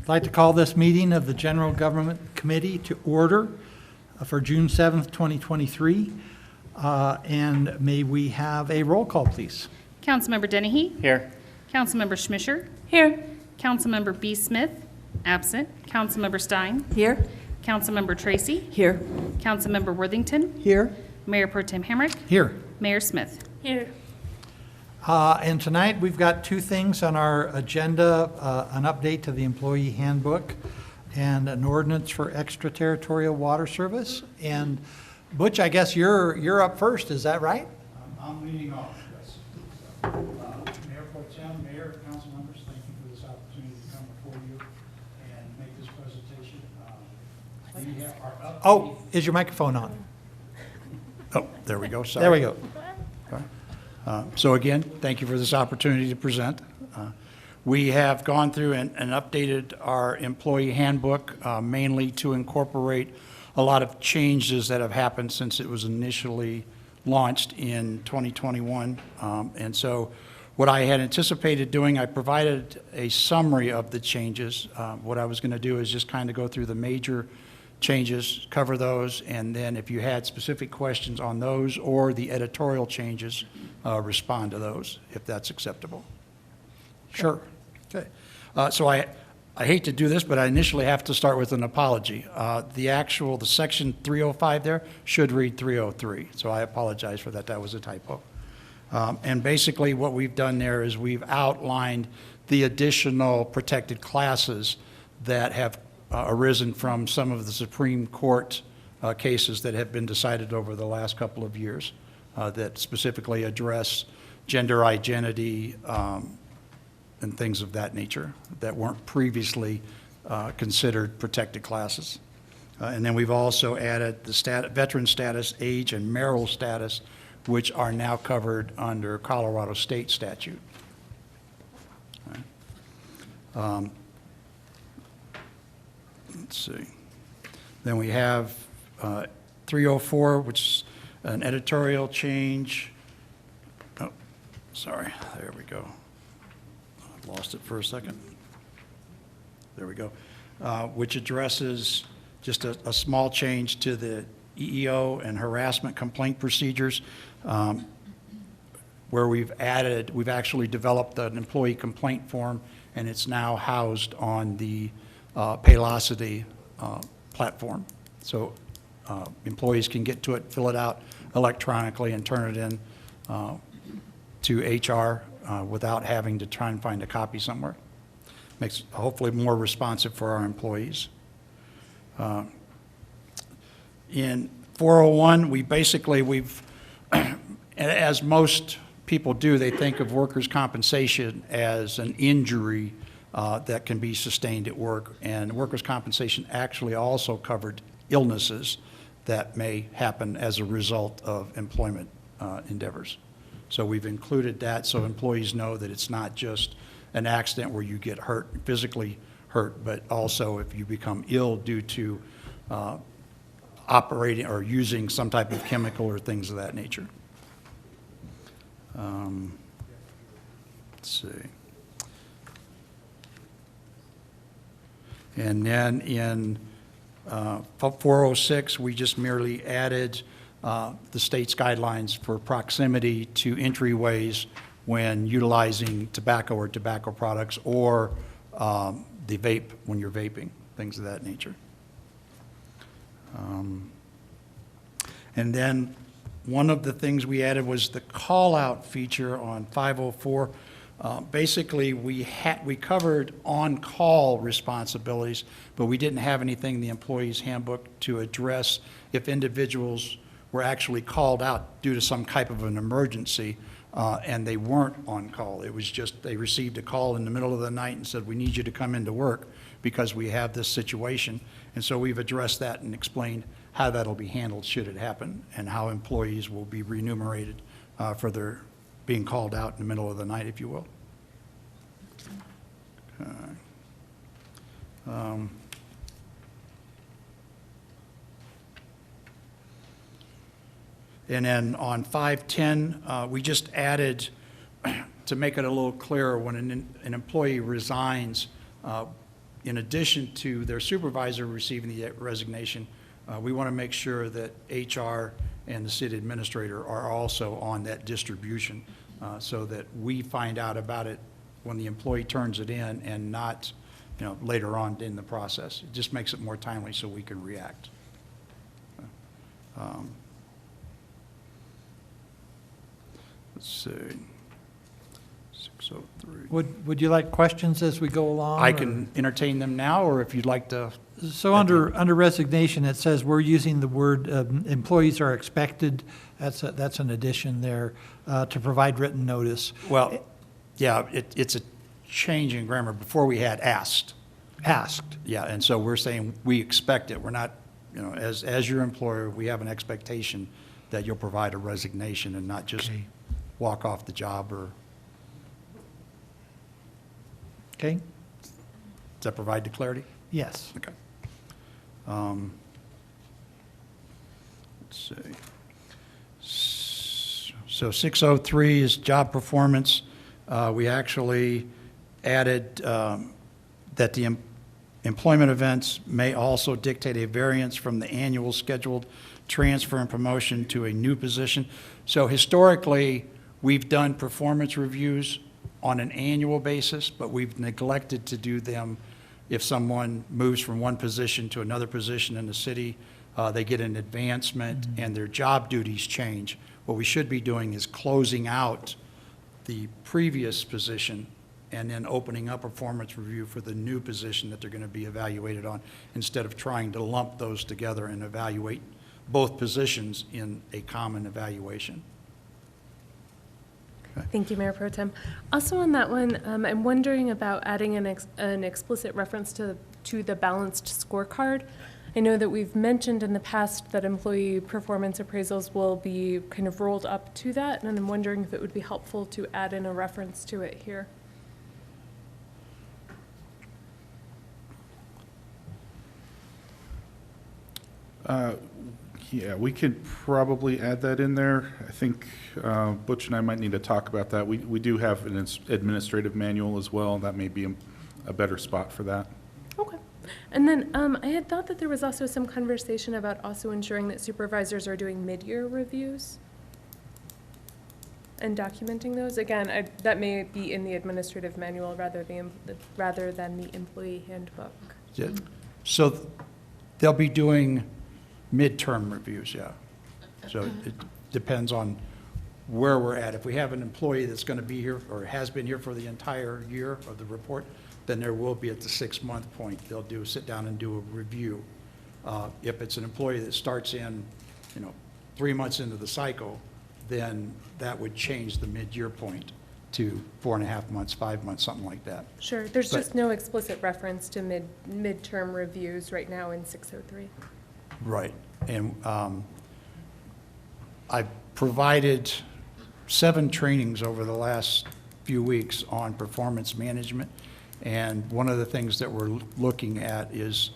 I'd like to call this meeting of the General Government Committee to order for June 7th, 2023. And may we have a roll call, please? Councilmember Dennehy? Here. Councilmember Schmischer? Here. Councilmember B. Smith? Absent. Councilmember Stein? Here. Councilmember Tracy? Here. Councilmember Worthington? Here. Mayor Pro Tem Hamrick? Here. Mayor Smith? Here. And tonight, we've got two things on our agenda, an update to the employee handbook and an ordinance for extraterritorial water service. And Butch, I guess you're up first, is that right? I'm leading off, yes. So, Mayor Pro Tem, Mayor, council members, thank you for this opportunity to come before you and make this presentation. We have our update. Oh, is your microphone on? Oh, there we go, sorry. There we go. So again, thank you for this opportunity to present. We have gone through and updated our employee handbook, mainly to incorporate a lot of changes that have happened since it was initially launched in 2021. And so what I had anticipated doing, I provided a summary of the changes. What I was going to do is just kind of go through the major changes, cover those, and then if you had specific questions on those or the editorial changes, respond to those, if that's acceptable. Sure. Okay. So I hate to do this, but I initially have to start with an apology. The section 305 there should read 303, so I apologize for that. That was a typo. And basically what we've done there is we've outlined the additional protected classes that have arisen from some of the Supreme Court cases that have been decided over the last couple of years that specifically address gender identity and things of that nature that weren't previously considered protected classes. And then we've also added the veteran status, age, and marital status, which are now covered under Colorado state statute. Let's see. Then we have 304, which is an editorial change. Oh, sorry, there we go. I lost it for a second. There we go. Which addresses just a small change to the EEO and harassment complaint procedures, where we've actually developed an employee complaint form, and it's now housed on the Paylocity platform. So employees can get to it, fill it out electronically, and turn it in to HR without having to try and find a copy somewhere. Makes it hopefully more responsive for our employees. In 401, we've, as most people do, they think of workers' compensation as an injury that can be sustained at work, and workers' compensation actually also covered illnesses that may happen as a result of employment endeavors. So we've included that so employees know that it's not just an accident where you get hurt, physically hurt, but also if you become ill due to operating or using some type of chemical or things of that nature. Let's see. And then in 406, we just merely added the state's guidelines for proximity to entryways when utilizing tobacco or tobacco products, or the vape when you're vaping, things of that nature. And then one of the things we added was the call-out feature on 504. Basically, we covered on-call responsibilities, but we didn't have anything in the employee's handbook to address if individuals were actually called out due to some type of an emergency, and they weren't on call. It was just they received a call in the middle of the night and said, we need you to come into work because we have this situation. And so we've addressed that and explained how that'll be handled should it happen, and how employees will be remunerated for their being called out in the middle of the night, if you will. Okay. And then on 510, we just added, to make it a little clearer, when an employee resigns in addition to their supervisor receiving the resignation, we want to make sure that HR and the city administrator are also on that distribution, so that we find out about it when the employee turns it in and not, later on in the process. It just makes it more timely so we can react. Let's see. 603. Would you like questions as we go along? I or- can entertain them now, or if you'd like to. So under resignation, it says we're using the word employees are expected, that's an addition there, to provide written notice. Well, yeah, it's a change in grammar. Before we had asked. Asked. Yeah, and so we're saying we expect it. We're not, as your employer, we have an expectation that you'll provide a resignation and not just Okay. walk off the job or, Okay? does that provide the clarity? Yes. Okay. Let's see. So 603 is job performance. We actually added that the employment events may also dictate a variance from the annual scheduled transfer and promotion to a new position. So historically, we've done performance reviews on an annual basis, but we've neglected to do them if someone moves from one position to another position in the city, they get an advancement and their job duties change. What we should be doing is closing out the previous position and then opening up a performance review for the new position that they're going to be evaluated on, instead of trying to lump those together and evaluate both positions in a common evaluation. Thank you, Mayor Pro Tem. Also on that one, I'm wondering about adding an explicit reference to the balanced scorecard. I know that we've mentioned in the past that employee performance appraisals will be kind of rolled up to that, and I'm wondering if it would be helpful to add in a reference to it here. Yeah, we could probably add that in there. I think Butch and I might need to talk about that. We do have an administrative manual as well. That may be a better spot for that. Okay. And then I had thought that there was also some conversation about also ensuring that supervisors are doing mid-year reviews and documenting those. Again, that may be in the administrative manual rather than the employee handbook. Yeah. So they'll be doing midterm reviews, yeah. So it depends on where we're at. If we have an employee that's going to be here or has been here for the entire year of the report, then there will be at the 6-month point, they'll sit down and do a review. If it's an employee that starts in, 3 months into the cycle, then that would change the mid-year point to 4.5 months, 5 months, something like that. Sure, there's But- just no explicit reference to midterm reviews right now in 603. Right. And I've provided 7 trainings over the last few weeks on performance management. And one of the things that we're looking at is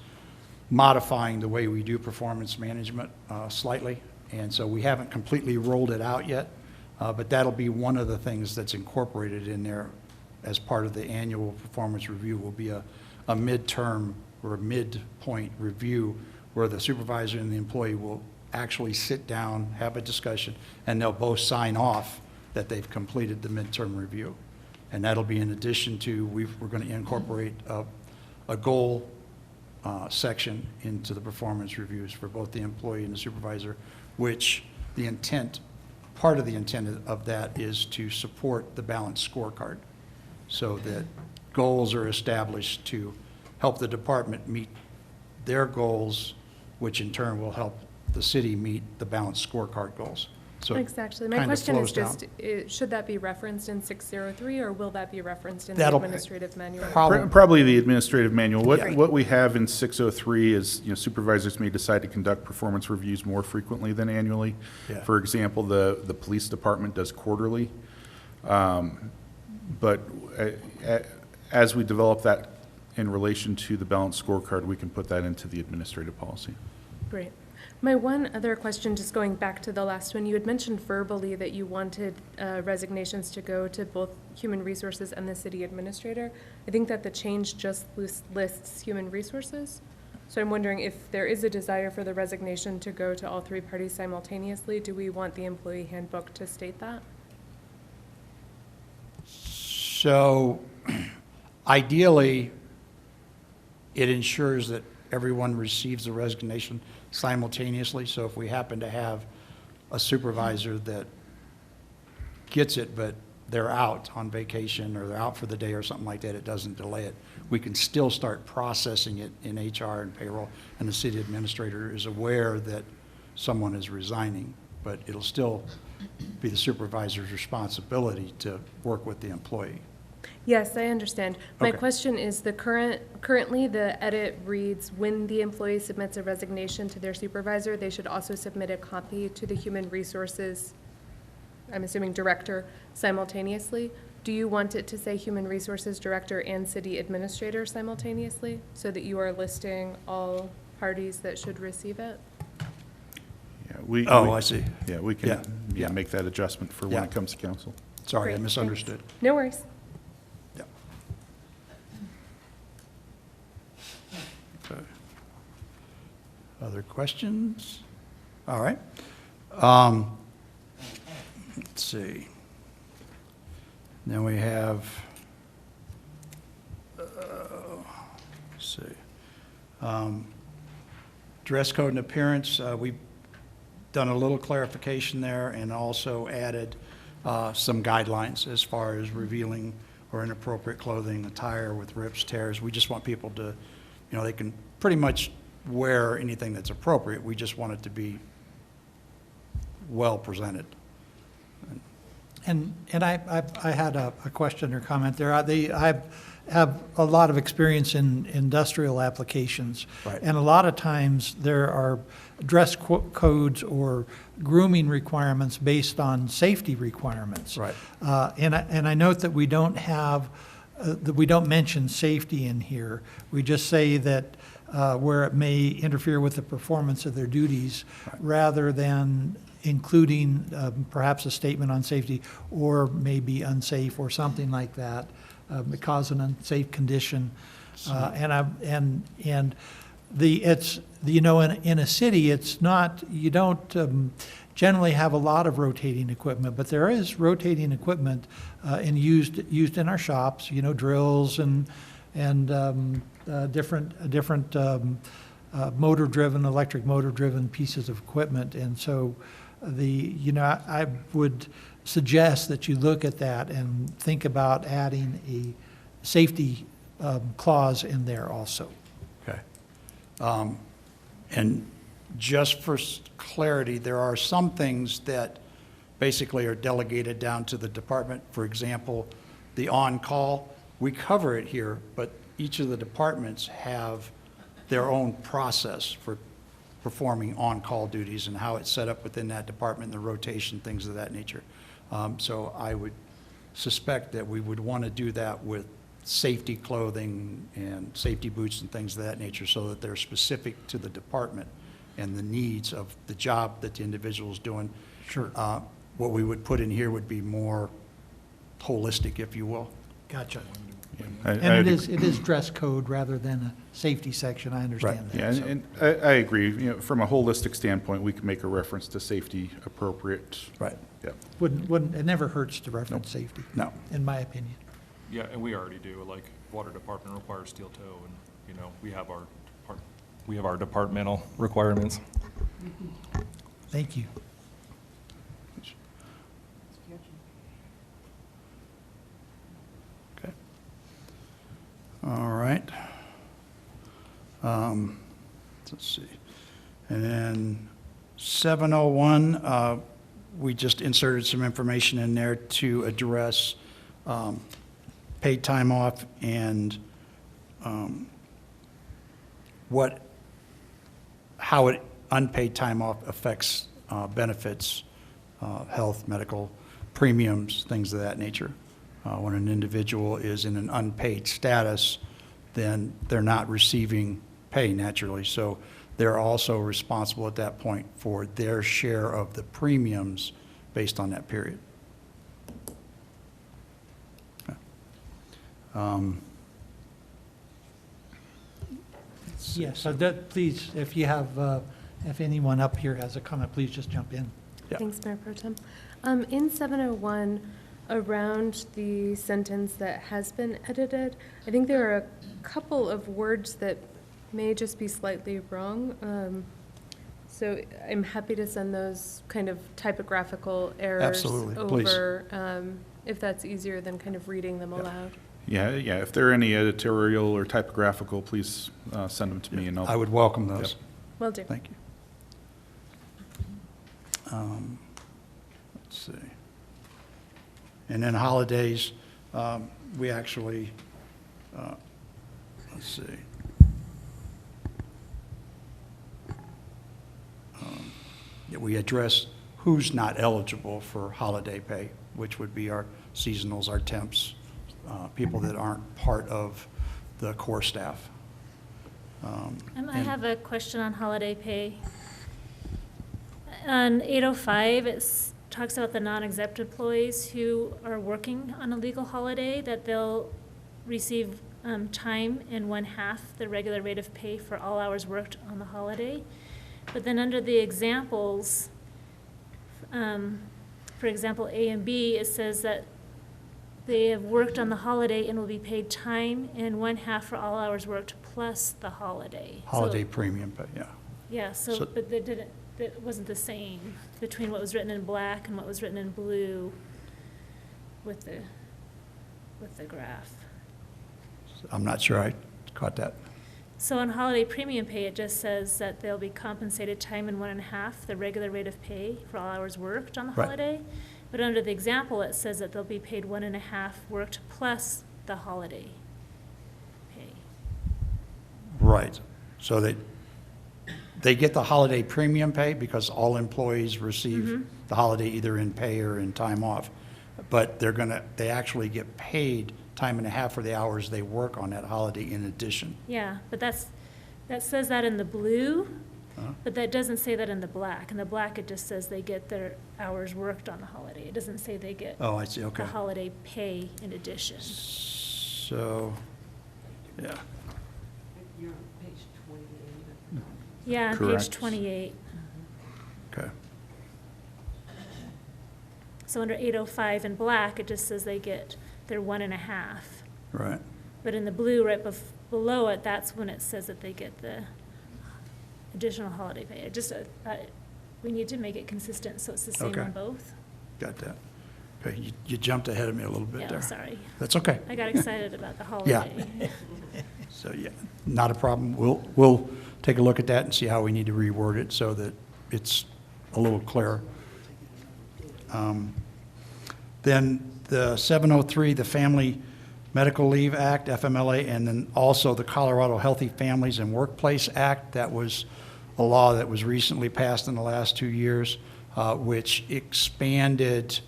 modifying the way we do performance management slightly. And so we haven't completely rolled it out yet, but that'll be one of the things that's incorporated in there as part of the annual performance review. Will be a midterm or a midpoint review where the supervisor and the employee will actually sit down, have a discussion, and they'll both sign off that they've completed the midterm review. And that'll be in addition to, we're going to incorporate a goal section into the performance reviews for both the employee and the supervisor, which the intent, part of the intent of that is to support the balanced scorecard, so that goals are established to help the department meet their goals, which in turn will help the city meet the balanced scorecard goals. So it Exactly. My kinda question is flows just, should that be referenced in 603, or will that be referenced in the That'll- administrative manual? Probably the administrative manual. Yeah. What we have in 603 is, supervisors may decide to conduct performance reviews more frequently than annually. Yeah. For example, the police department does quarterly. But as we develop that in relation to the balanced scorecard, we can put that into the administrative policy. Great. My one other question, just going back to the last one, you had mentioned verbally that you wanted resignations to go to both Human Resources and the city administrator. I think that the change just lists Human Resources. So I'm wondering if there is a desire for the resignation to go to all three parties simultaneously, do we want the employee handbook to state that? So ideally, it ensures that everyone receives the resignation simultaneously. So if we happen to have a supervisor that gets it, but they're out on vacation or they're out for the day or something like that, it doesn't delay it. We can still start processing it in HR and payroll, and the city administrator is aware that someone is resigning, but it'll still be the supervisor's responsibility to work with the employee. Yes, I understand. My Okay. question is currently the edit reads, when the employee submits a resignation to their supervisor, they should also submit a copy to the Human Resources, I'm assuming director, simultaneously. Do you want it to say Human Resources Director and City Administrator simultaneously, so that you are listing all parties that should receive it? Yeah, Oh, I see. Yeah, we can, Yeah, yeah, yeah. make that adjustment for when Yeah. it comes to council. Sorry, I Great, thanks. misunderstood. No worries. Yeah. Okay. Other questions? All right. Let's see. Then we have, let's see. Dress code and appearance, we've done a little clarification there and also added some guidelines as far as revealing or inappropriate clothing, attire with rips, tears. We just want people to, they can pretty much wear anything that's appropriate. We just want it to be well presented. And I had a question or comment there. I have a lot of experience in industrial applications. Right. And a lot of times there are dress codes or grooming requirements based on safety requirements. Right. And I note that we don't have, that we don't mention safety in here. We just say that where it may interfere with the performance of their duties, rather than including perhaps a statement on safety, or maybe unsafe or something like that, cause an unsafe condition. In a city, it's not, you don't generally have a lot of rotating equipment, but there is rotating equipment used in our shops, drills and different electric motor-driven pieces of equipment. And so I would suggest that you look at that and think about adding a safety clause in there also. Okay. And just for clarity, there are some things that basically are delegated down to the department. For example, the on-call, we cover it here, but each of the departments have their own process for performing on-call duties and how it's set up within that department, the rotation, things of that nature. So I would suspect that we would want to do that with safety clothing and safety boots and things of that nature, so that they're specific to the department and the needs of the job that the individual is doing. Sure. What we would put in here would be more holistic, if you will. Gotcha. I And it is dress code rather than a safety section, I understand that. Yeah, so. and I agree, from a holistic standpoint, we can make a reference to safety appropriate. Right. Yeah. It never hurts to reference safety, No. in my opinion. Yeah, and we already do, like, water department requires steel toe, and, we have our departmental requirements. Thank you. Okay. All right. Let's see. And then 701, we just inserted some information in there to address paid time off and how unpaid time off affects benefits, health, medical, premiums, things of that nature. When an individual is in an unpaid status, then they're not receiving pay naturally. So they're also responsible at that point for their share of the premiums based on that period. Yes, so that, please, if you have, if anyone up here has a comment, please just jump in. Yeah. Thanks, Mayor Pro Tem. In 701, around the sentence that has been edited, I think there are a couple of words that may just be slightly wrong. So I'm happy to send those kind of typographical errors Absolutely, please. over, if that's easier than kind of reading them aloud. Yeah, if there are any editorial or typographical, please send them to me and I I'll, would welcome those. Will do. Thank you. Let's see. And then holidays, we actually, let's see. Yeah, we address who's not eligible for holiday pay, which would be our seasonals, our temps, people that aren't part of the core staff. I And- have a question on holiday pay. On 805, it talks about the non-exempt employees who are working on a legal holiday, that they'll receive time in 1/2 the regular rate of pay for all hours worked on the holiday. But then under the examples, for example, A and B, it says that they have worked on the holiday and will be paid time in 1/2 for all hours worked plus the holiday. So- Holiday premium pay, yeah. Yeah, So- so, but that wasn't the same between what was written in black and what was written in blue with the graph. I'm not sure I caught that. So on holiday premium pay, it just says that they'll be compensated time in 1/2 the regular rate of pay for all hours worked on the Right. holiday. But under the example, it says that they'll be paid 1/2 worked plus the holiday pay. Right. So they get the holiday premium pay because all employees receive the holiday either in pay or in time off. But they actually get paid time and a half for the hours they work on that holiday in addition. Yeah, but that says that in the blue, Uh-huh. but that doesn't say that in the black. In the black, it just says they get their hours worked on the holiday. It doesn't say they get Oh, I see, okay. the holiday pay in addition. So, yeah, Yeah, on page Correct. 28. okay. So under 805 in black, it just says they get their 1/2. Right. But in the blue, right below it, that's when it says that they get the additional holiday pay. It just, we need to make it consistent, so it's the same Okay. on both. Got that. Okay, you jumped ahead of me a little bit Yeah, there. sorry. That's okay. I got excited about the Yeah. holiday. So, yeah, not a problem. We'll take a look at that and see how we need to reword it so that it's a little clearer. Then the 703, the Family Medical Leave Act, FMLA, and then also the Colorado Healthy Families and Workplace Act. That was a law that was recently passed in the last 2 years, which expanded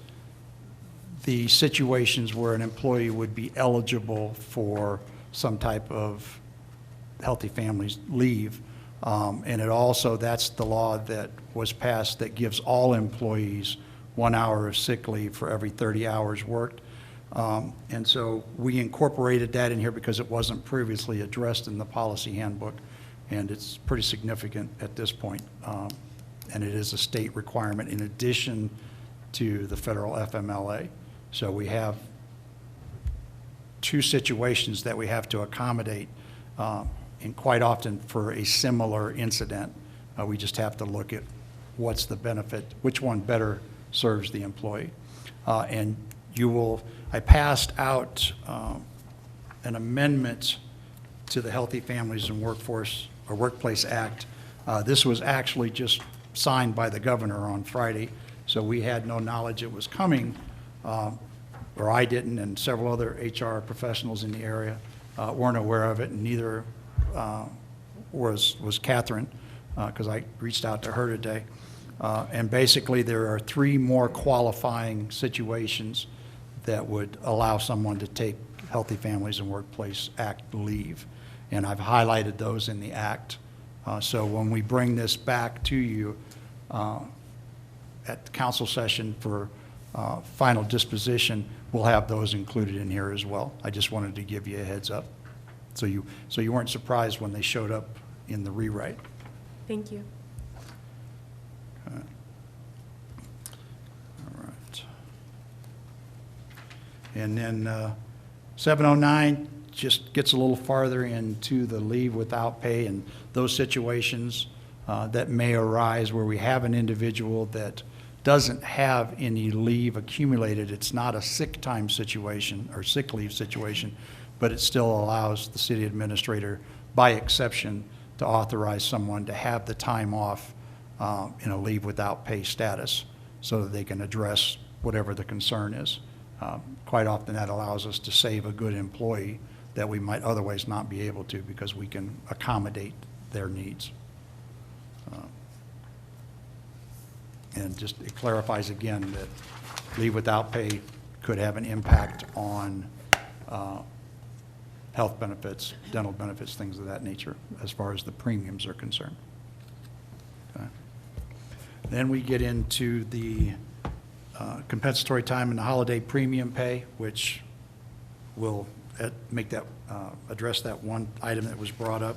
the situations where an employee would be eligible for some type of healthy families leave. And it also, that's the law that was passed that gives all employees 1 hour of sick leave for every 30 hours worked. And so we incorporated that in here because it wasn't previously addressed in the policy handbook, and it's pretty significant at this point. And it is a state requirement in addition to the federal FMLA. So we have 2 situations that we have to accommodate, and quite often for a similar incident. We just have to look at what's the benefit, which one better serves the employee. And I passed out an amendment to the Healthy Families and Workplace Act. This was actually just signed by the governor on Friday, so we had no knowledge it was coming, or I didn't, and several other HR professionals in the area weren't aware of it, and neither was Catherine, because I reached out to her today. And basically, there are 3 more qualifying situations that would allow someone to take Healthy Families and Workplace Act leave. And I've highlighted those in the act So when we bring this back to you at the council session for final disposition, we'll have those included in here as well. I just wanted to give you a heads up, so you weren't surprised when they showed up in the rewrite. Thank you. All right. And then 709 just gets a little farther into the leave without pay and those situations that may arise where we have an individual that doesn't have any leave accumulated. It's not a sick time situation or sick leave situation, but it still allows the city administrator, by exception, to authorize someone to have the time off in a leave without pay status so that they can address whatever the concern is. Quite often that allows us to save a good employee that we might otherwise not be able to because we can accommodate their needs. And just it clarifies again that leave without pay could have an impact on health benefits, dental benefits, things of that nature, as far as the premiums are concerned. Okay. Then we get into the compensatory time and the holiday premium pay, which will make that, address that one item that was brought up.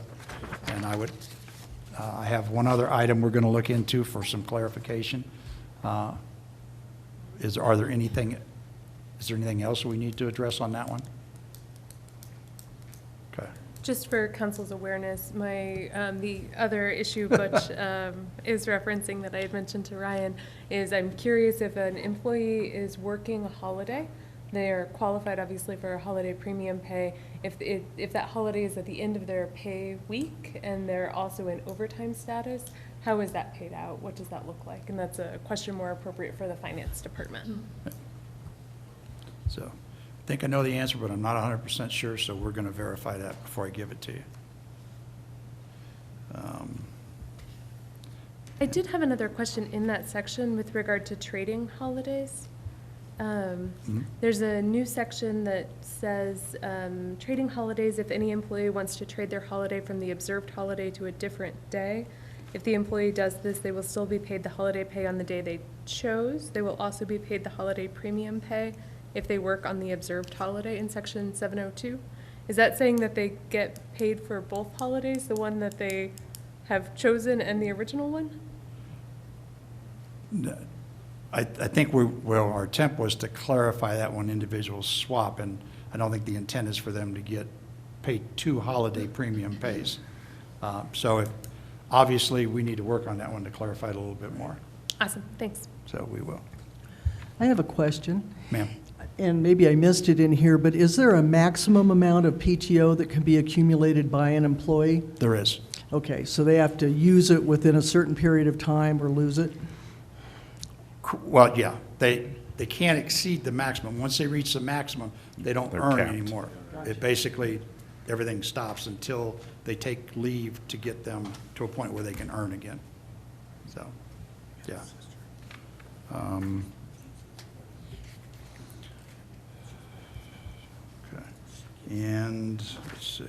And I have one other item we're going to look into for some clarification. Is there anything else we need to address on that one? Okay. Just for council's awareness, the other issue Butch is referencing that I had mentioned to Ryan is I'm curious if an employee is working a holiday, they are qualified obviously for a holiday premium pay. If that holiday is at the end of their pay week and they're also in overtime status, how is that paid out? What does that look like? And that's a question more appropriate for the finance department. So I think I know the answer, but I'm not 100% sure, so we're going to verify that before I give it to you. I did have another question in that section with regard to trading holidays. There's a new section that says trading holidays, if any employee wants to trade their holiday from the observed holiday to a different day. If the employee does this, they will still be paid the holiday pay on the day they chose. They will also be paid the holiday premium pay if they work on the observed holiday in section 702. Is that saying that they get paid for both holidays, the one that they have chosen and the original one? I think our attempt was to clarify that one individual swap, and I don't think the intent is for them to get paid 2 holiday premium pays. So obviously, we need to work on that one to clarify it a little bit more. Awesome, thanks. So we will. I have a question. Ma'am. And maybe I missed it in here, but is there a maximum amount of PTO that can be accumulated by an employee? There is. Okay, so they have to use it within a certain period of time or lose it? Well, yeah, they can't exceed the maximum. Once they reach the maximum, they don't They're earn capped. anymore. It basically, everything stops until they take leave to get them to a point where they can earn again. So, yeah. Okay. And, let's see.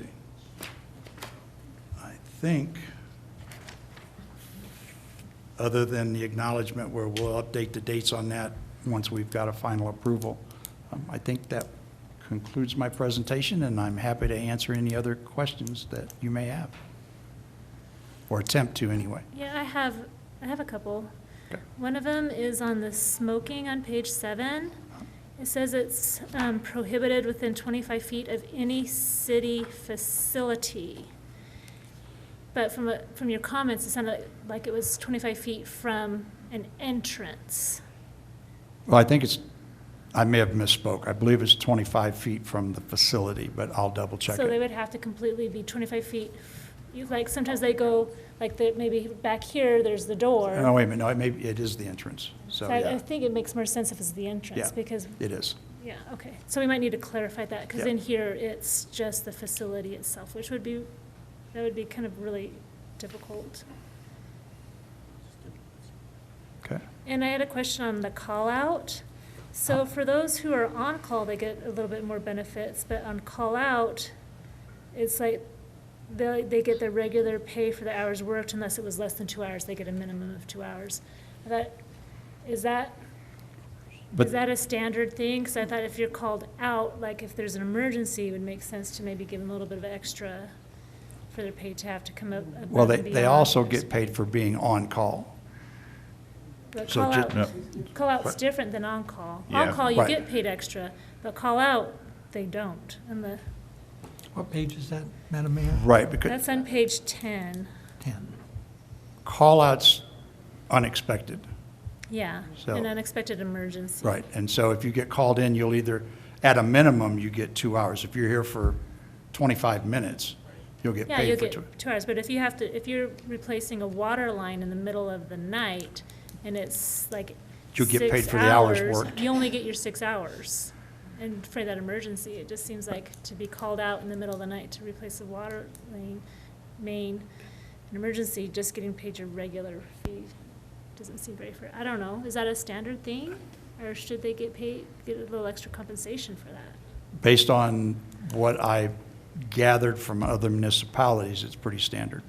I think, other than the acknowledgement where we'll update the dates on that once we've got a final approval, I think that concludes my presentation, and I'm happy to answer any other questions that you may have, or attempt to anyway. Yeah, I have a couple. Okay. One of them is on the smoking on page 7. It says it's prohibited within 25 feet of any city facility. But from your comments, it sounded like it was 25 feet from an entrance. Well, I think I may have misspoke. I believe it's 25 feet from the facility, but I'll double check So they it. would have to completely be 25 feet. Like sometimes they go, like maybe back here, there's the door. No, wait a minute, no, it is the entrance, so So I yeah, think it makes more sense if it's the entrance Yeah. because, it is. yeah, okay. So we might need to clarify that because Yeah. in here, it's just the facility itself, which would be kind of really difficult. Okay. And I had a question on the call-out. So for those who are on call, they get a little bit more benefits, but on call-out, it's like they get their regular pay for the hours worked unless it was less than 2 hours, they get a minimum of 2 hours. Is that a standard thing? Because I thought if you're called out, like if there's an emergency, it would make sense to maybe give them a little bit of extra for their pay to have to come up above Well, and they beyond. also get paid for being on call. But so call out's different than on-call. Yeah. On-call, you Right. get paid extra, but call out, they don't. And What page is that, Madam Mayor? Right, because that's on page 10. 10. call-outs unexpected. Yeah, So- an unexpected emergency. Right, and so if you get called in, you'll either, at a minimum, you get 2 hours. If you're here for 25 minutes, you'll get Yeah, you'll paid for get 2. 2 hours, but if you're replacing a wator line in the middle of the night, and it's like You get paid 6 for the hours hours, worked. you only get your 6 hours. And for that emergency, it just seems like to be called out in the middle of the night to replace a water main, an emergency, just getting paid your regular fee doesn't seem very fair. I don't know, is that a standard thing? Or should they get a little extra compensation for that? Based on what I gathered from other municipalities, it's pretty standard.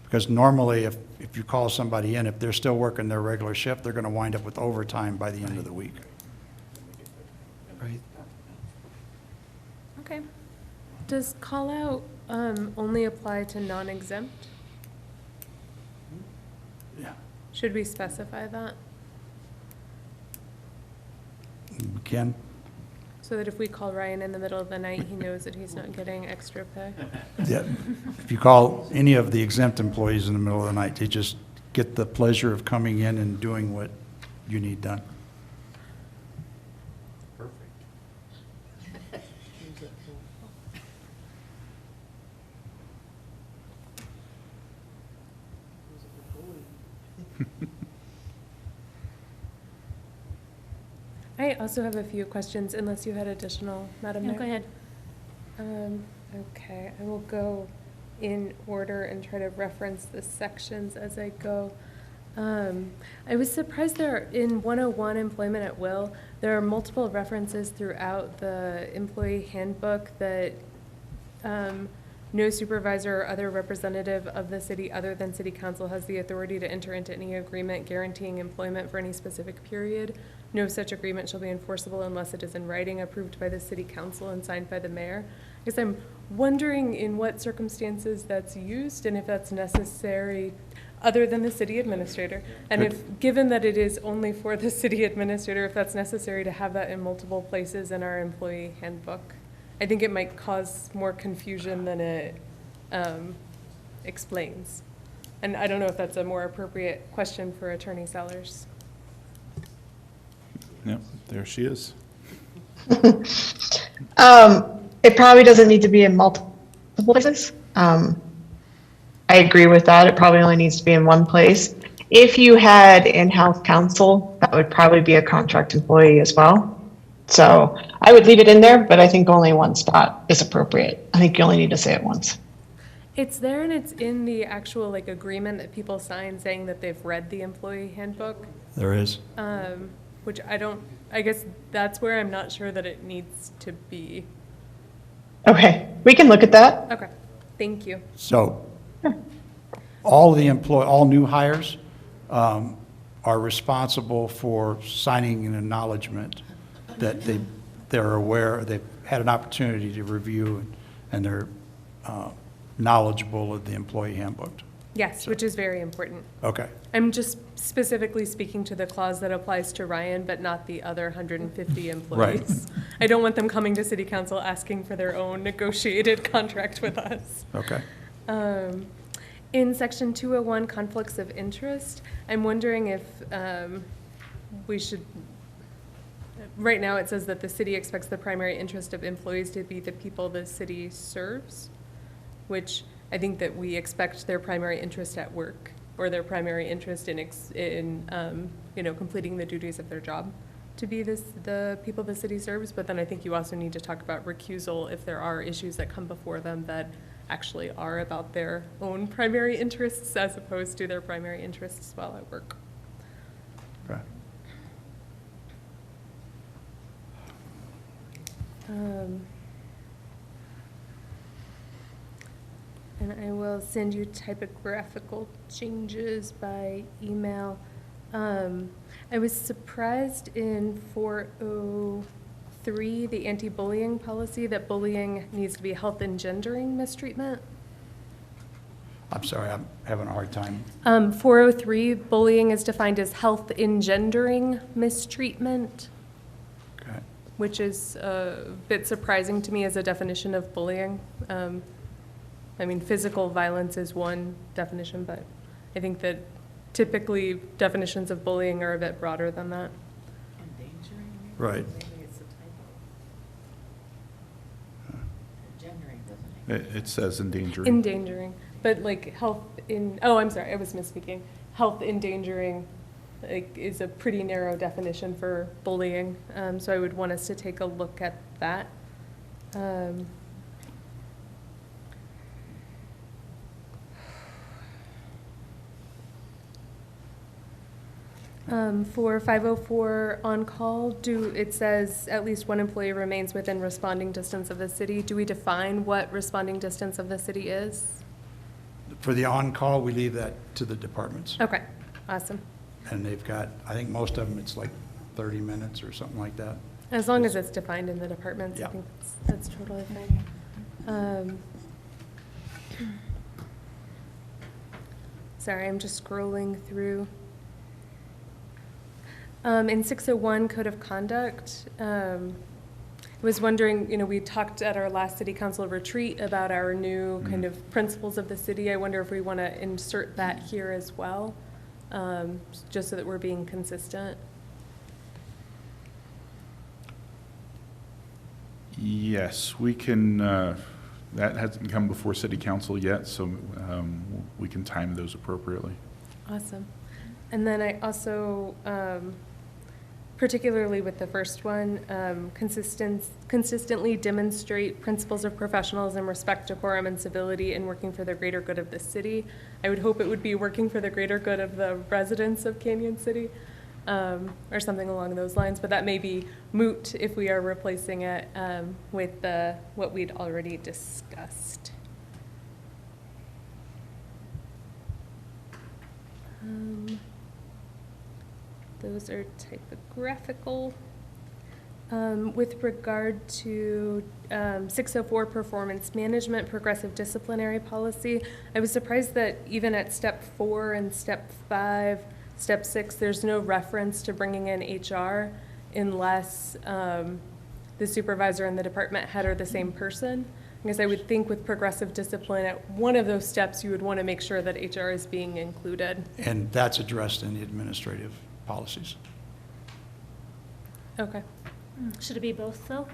Because normally, if you call somebody in, if they're still working their regular shift, they're going to wind up with overtime by the end of the week. Right. Okay. Does call-out only apply to non-exempt? Yeah. Should we specify that? Ken? So that if we call Ryan in the middle of the night, he knows that he's not getting extra pay? Yeah. If you call any of the exempt employees in the middle of the night, they just get the pleasure of coming in and doing what you need done. I also have a few questions, unless you had additional, Madam No, Mayor. go ahead. Okay, I will go in order and try to reference the sections as I go. I was surprised in 101 Employment at Will, there are multiple references throughout the employee handbook that no supervisor or other representative of the city other than city council has the authority to enter into any agreement guaranteeing employment for any specific period. No such agreement shall be enforceable unless it is in writing, approved by the city council, and signed by the mayor. I guess I'm wondering in what circumstances that's used and if that's necessary, other than the city administrator. And if, given that it is only for the city administrator, if that's necessary to have that in multiple places in our employee handbook. I think it might cause more confusion than it explains. And I don't know if that's a more appropriate question for Attorney Sellers. Yep, there she is. It probably doesn't need to be in multiple places. I agree with that. It probably only needs to be in one place. If you had in-house counsel, that would probably be a contract employee as well. So I would leave it in there, but I think only one spot is appropriate. I think you only need to say it once. It's there and it's in the actual like agreement that people sign saying that they've read the employee handbook, There is. which I guess that's where I'm not sure that it needs to be. Okay, we can look at that. Okay, thank you. So, all new hires are responsible for signing an acknowledgement that they're aware, they've had an opportunity to review, and they're knowledgeable of the employee handbook. Yes, which is very important. Okay. I'm just specifically speaking to the clause that applies to Ryan, but not the other 150 employees. I don't want them coming to city council asking for their own negotiated contract with us. Okay. In section 201, conflicts of interest, I'm wondering if we should, right now it says that the city expects the primary interest of employees to be the people the city serves, which I think that we expect their primary interest at work or their primary interest in completing the duties of their job to be the people the city serves. But then I think you also need to talk about recusal if there are issues that come before them that actually are about their own primary interests as opposed to their primary interests while at work. Okay. And I will send you typographical changes by email. I was surprised in 403, the anti-bullying policy, that bullying needs to be health engendering mistreatment. I'm sorry, I'm having a hard time. 403, bullying is defined as health engendering mistreatment, Okay. which is a bit surprising to me as a definition of bullying. I mean, physical violence is one definition, but I think that typically definitions of bullying are a bit broader than that. Right. It says endangering. Endangering, but like oh, I'm sorry, I was misspeaking. Health endangering, like, is a pretty narrow definition for bullying, so I would want us to take a look at that. For 504 on-call, it says at least one employee remains within responding distance of the city. Do we define what responding distance of the city is? For the on-call, we leave that to the departments. Okay, awesome. And they've got, I think most of them, it's like 30 minutes or something like that. As long as it's defined in the departments, I Yeah. think that's totally fine. Sorry, I'm just scrolling through. In 601 Code of Conduct, I was wondering, we talked at our last city council retreat about our new kind of principles of the city. I wonder if we want to insert that here as well, just so that we're being consistent. Yes, we can, that hasn't come before city council yet, so we can time those appropriately. Awesome. And then I also, particularly with the first one, consistently demonstrate principles of professionalism, respect, decorum, and civility in working for the greater good of the city. I would hope it would be working for the greater good of the residents of Canyon City, or something along those lines, but that may be moot if we are replacing it with what we'd already discussed. Those are typographical. With regard to 604 performance management, progressive disciplinary policy, I was surprised that even at step 4 and step 5, step 6, there's no reference to bringing in HR unless the supervisor and the department head are the same person. Because I would think with progressive discipline, at one of those steps, you would want to make sure that HR is being included. And that's addressed in the administrative policies. Okay. Should it be both, though?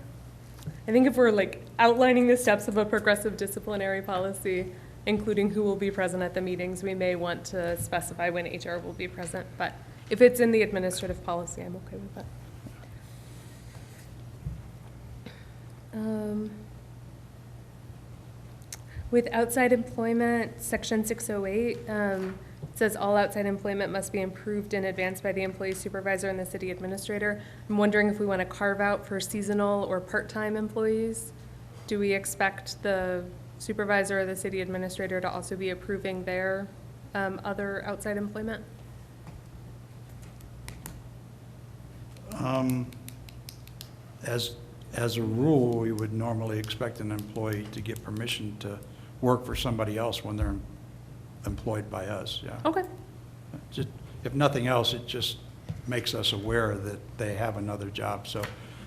I think if we're like outlining the steps of a progressive disciplinary policy, including who will be present at the meetings, we may want to specify when HR will be present. But if it's in the administrative policy, I'm okay with that. With outside employment, section 608, it says all outside employment must be approved in advance by the employee supervisor and the city administrator. I'm wondering if we want to carve out for seasonal or part-time employees. Do we expect the supervisor or the city administrator to also be approving their other outside employment? As a rule, we would normally expect an employee to get permission to work for somebody else when they're employed by us, yeah. Okay. Just, if nothing else, it just makes us aware that they have another job. So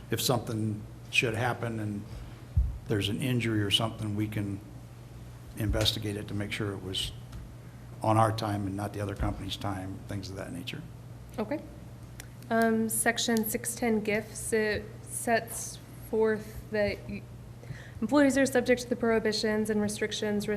if something should happen and there's an injury or something, we can investigate it to make sure it was on our time and not the other company's time, things of that nature. Okay. Section 610 gifts, it sets forth that employees are subject to the prohibitions and restrictions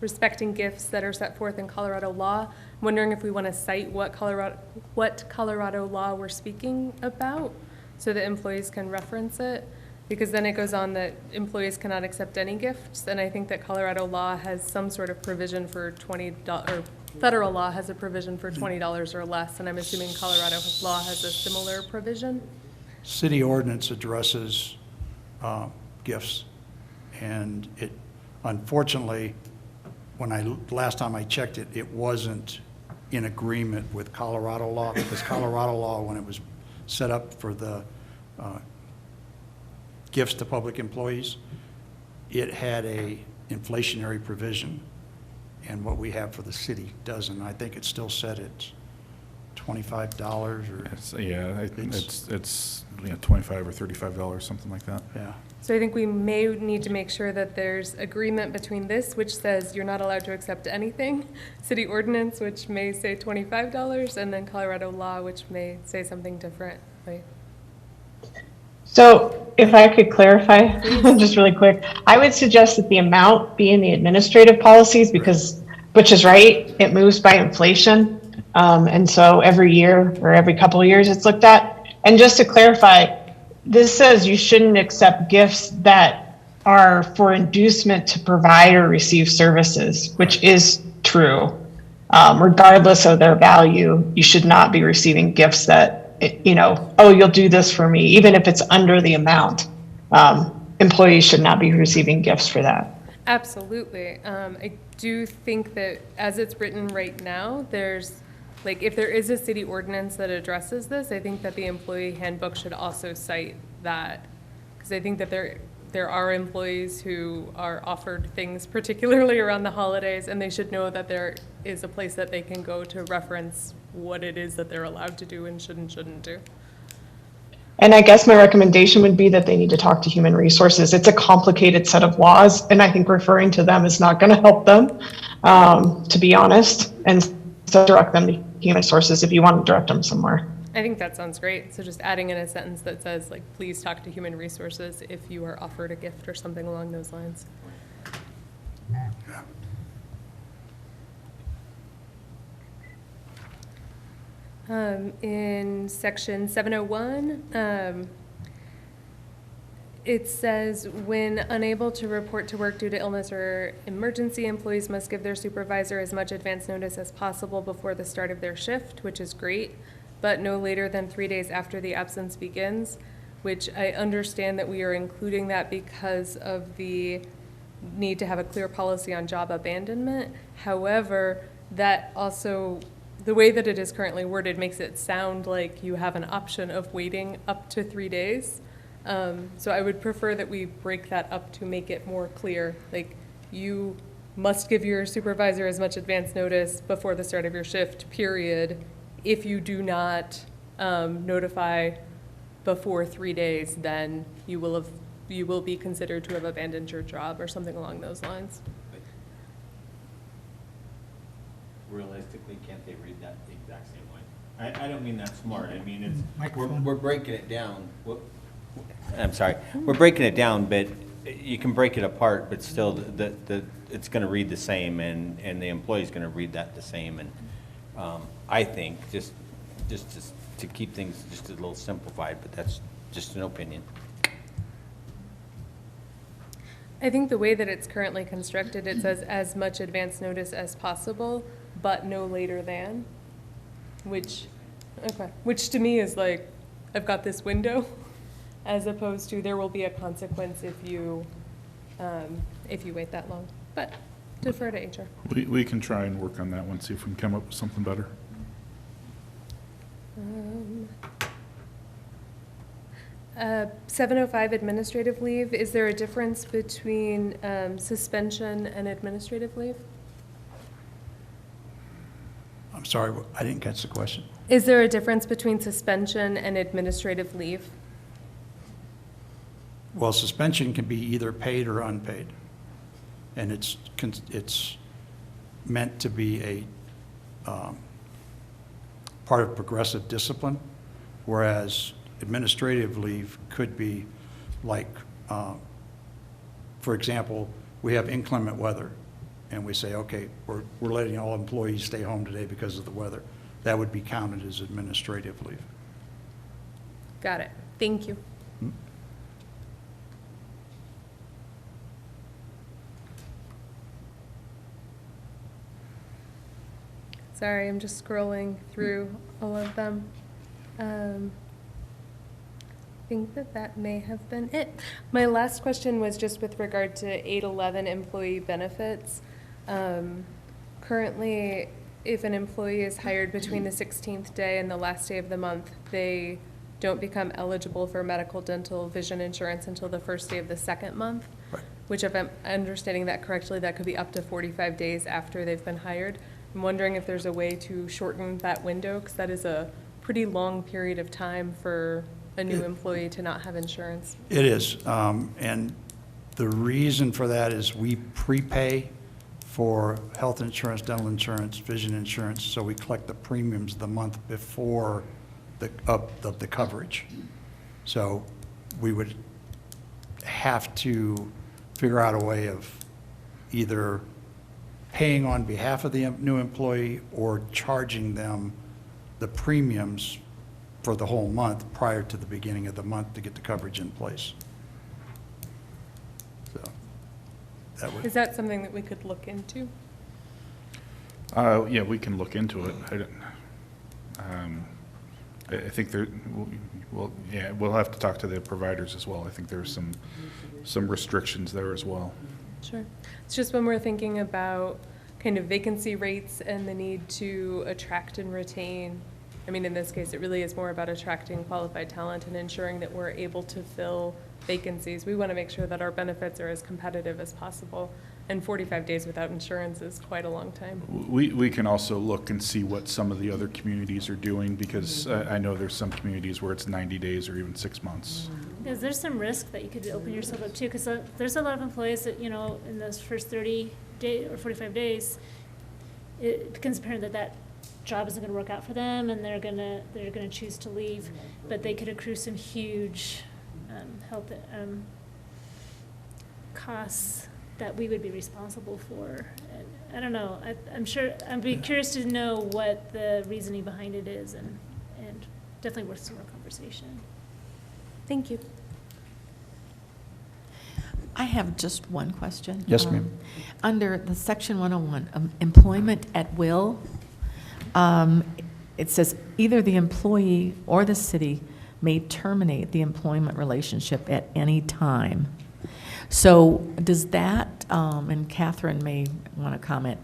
respecting gifts that are set forth in Colorado law. I'm wondering if we want to cite what Colorado law we're speaking about so that employees can reference it, because then it goes on that employees cannot accept any gifts, and I think that Colorado law has some sort of provision for $20, or federal law has a provision for $20 or less, and I'm assuming Colorado law has a similar provision. City ordinance addresses gifts, and it, unfortunately, last time I checked it, it wasn't in agreement with Colorado law, because Colorado law, when it was set up for the gifts to public employees, it had a inflationary provision, and what we have for the city doesn't. I think it's still set at $25 or, It's 25 or $35, something like that. yeah. So I think we may need to make sure that there's agreement between this, which says you're not allowed to accept anything, city ordinance, which may say $25, and then Colorado law, which may say something differently. So if I could clarify, just really quick, I would suggest that the amount be in the administrative policies because Butch is right, it moves by inflation. And so every year or every couple of years it's looked at. And just to clarify, this says you shouldn't accept gifts that are for inducement to provide or receive services, which is true. Regardless of their value, you should not be receiving gifts that, oh, you'll do this for me, even if it's under the amount. Employees should not be receiving gifts for that. Absolutely. I do think that as it's written right now, there's, like, if there is a city ordinance that addresses this, I think that the employee handbook should also cite that. Because I think that there are employees who are offered things, particularly around the holidays, and they should know that there is a place that they can go to reference what it is that they're allowed to do and shouldn't do. And I guess my recommendation would be that they need to talk to human resources. It's a complicated set of laws, and I think referring to them is not going to help them, to be honest. And so direct them to human resources if you want to direct them somewhere. I think that sounds great. So just adding in a sentence that says, like, please talk to human resources if you are offered a gift or something along those lines. In section 701, it says, when unable to report to work due to illness or emergency, employees must give their supervisor as much advance notice as possible before the start of their shift, which is great, but no later than 3 days after the absence begins, which I understand that we are including that because of the need to have a clear policy on job abandonment. However, that also, the way that it is currently worded makes it sound like you have an option of waiting up to 3 days. So I would prefer that we break that up to make it more clear. Like, you must give your supervisor as much advance notice before the start of your shift, period. If you do not notify before 3 days, then you will be considered to have abandoned your job or something along those lines. Realistically, can't they read that the exact same way? I don't mean that smart. I mean, it's, we're breaking it down. I'm sorry, we're breaking it down, but you can break it apart, but still, it's gonna read the same, and the employee's gonna read that the same, and I think, just to keep things just a little simplified, but that's just an opinion. I think the way that it's currently constructed, it says as much advance notice as possible, but no later than, which to me is like, I've got this window, as opposed to there will be a consequence if you wait that long. But defer to HR. We can try and work on that one, see if we can come up with something better. 705 administrative leave, is there a difference between suspension and administrative leave? I'm sorry, I didn't catch the question. Is there a difference between suspension and administrative leave? Well, suspension can be either paid or unpaid, and it's meant to be a part of progressive discipline, whereas administrative leave could be like, for example, we have inclement weather, and we say, okay, we're letting all employees stay home today because of the weather. That would be counted as administrative leave. Got it. Thank you. Sorry, I'm just scrolling through all of them. I think that may have been it. My last question was just with regard to 811 employee benefits. Currently, if an employee is hired between the 16th day and the last day of the month, they don't become eligible for medical, dental, vision insurance until the first day of the second month. Right. Which, if I'm understanding that correctly, that could be up to 45 days after they've been hired. I'm wondering if there's a way to shorten that window, because that is a pretty long period of time for a new employee to not have insurance. It is, and the reason for that is we prepay for health insurance, dental insurance, vision insurance, so we collect the premiums the month before the coverage. So we would have to figure out a way of either paying on behalf of the new employee or charging them the premiums for the whole month prior to the beginning of the month to get the coverage in place. So that would. Is that something that we could look into? Yeah, we can look into it. I think there, well, yeah, we'll have to talk to the providers as well. I think there's some restrictions there as well. Sure. It's just when we're thinking about kind of vacancy rates and the need to attract and retain. I mean, in this case, it really is more about attracting qualified talent and ensuring that we're able to fill vacancies. We want to make sure that our benefits are as competitive as possible. And 45 days without insurance is quite a long time. We can also look and see what some of the other communities are doing, because I know there's some communities where it's 90 days or even 6 months. Because there's some risk that you could open yourself up to, because there's a lot of employees that, you know, in those first 30 days or 45 days, it becomes apparent that that job isn't going to work out for them, and they're gonna choose to leave, but they could accrue some huge health costs that we would be responsible for. And I don't know. I'm sure. I'd be curious to know what the reasoning behind it is, and definitely worth some more conversation. Thank you. I have just one question. Yes, ma'am. Under the Section 101, employment at will, it says either the employee or the city may terminate the employment relationship at any time. So does that, and Catherine may want to comment,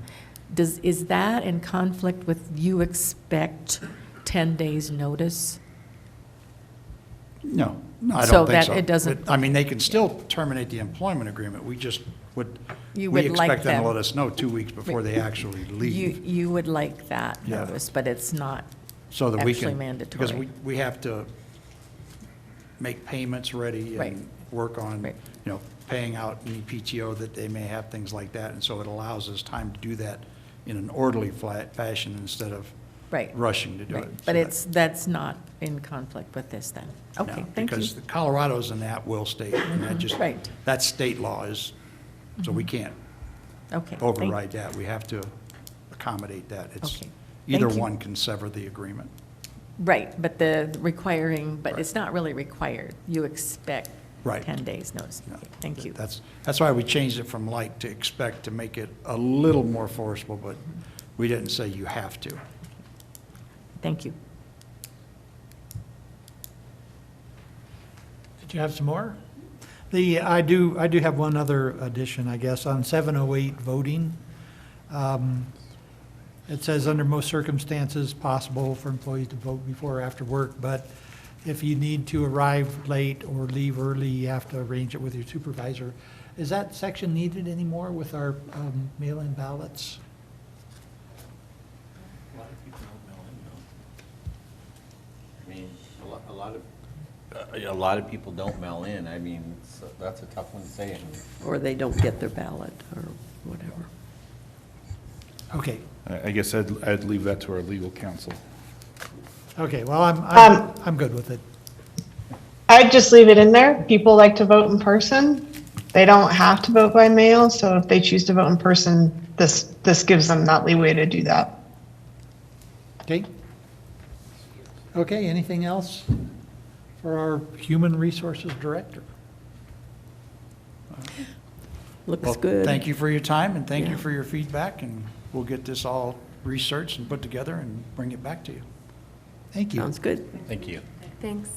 is that in conflict with you expect 10 days notice? No, I So don't think that so. it doesn't- I mean, they can still terminate the employment agreement. We just would, You we would like expect them to them- let us know 2 weeks before they actually leave. You would like that Yeah. notice, but it's not So that we actually can, mandatory. because we have to make payments ready Right. and work on, Right. you know, paying out any PTO that they may have, things like that. And so it allows us time to do that in an orderly fashion instead of Right. rushing to do Right. it. But So that's not in conflict with this then? that- Okay, no, thank you. Because Colorado's an at-will state, and that just, Right. Mm-hmm. that state law is, so we can't Okay. override that. We have to accommodate that. It's, Okay. either Thank you. one can sever the agreement. Right, but the requiring, but Right. it's not really required. You expect Right. 10 days notice. No. Okay, thank you. That's why we changed it from like to expect, to make it a little more forceful, but we didn't say you have to. Thank you. Did you have some more? I do have one other addition, I guess, on 708 voting. It says, under most circumstances possible for employees to vote before or after work, but if you need to arrive late or leave early, you have to arrange it with your supervisor. Is that section needed anymore with our mail-in ballots? A lot of people don't mail in, though. I mean, a lot of people don't mail in. I mean, that's a tough one to say. Or they don't get their ballot, or whatever. Okay, I guess I'd leave that to our legal counsel. okay, well, I'm good with it. I'd just leave it in there. People like to vote in person. They don't have to vote by mail, so if they choose to vote in person, this gives them that leeway to do that. Okay? Okay, anything else for our Human Resources Director? Looks Well, good. thank you for your time, and thank you Yeah. for your feedback, and we'll get this all researched and put together and bring it back to you. Thank you. Sounds good. Thank you. Thanks.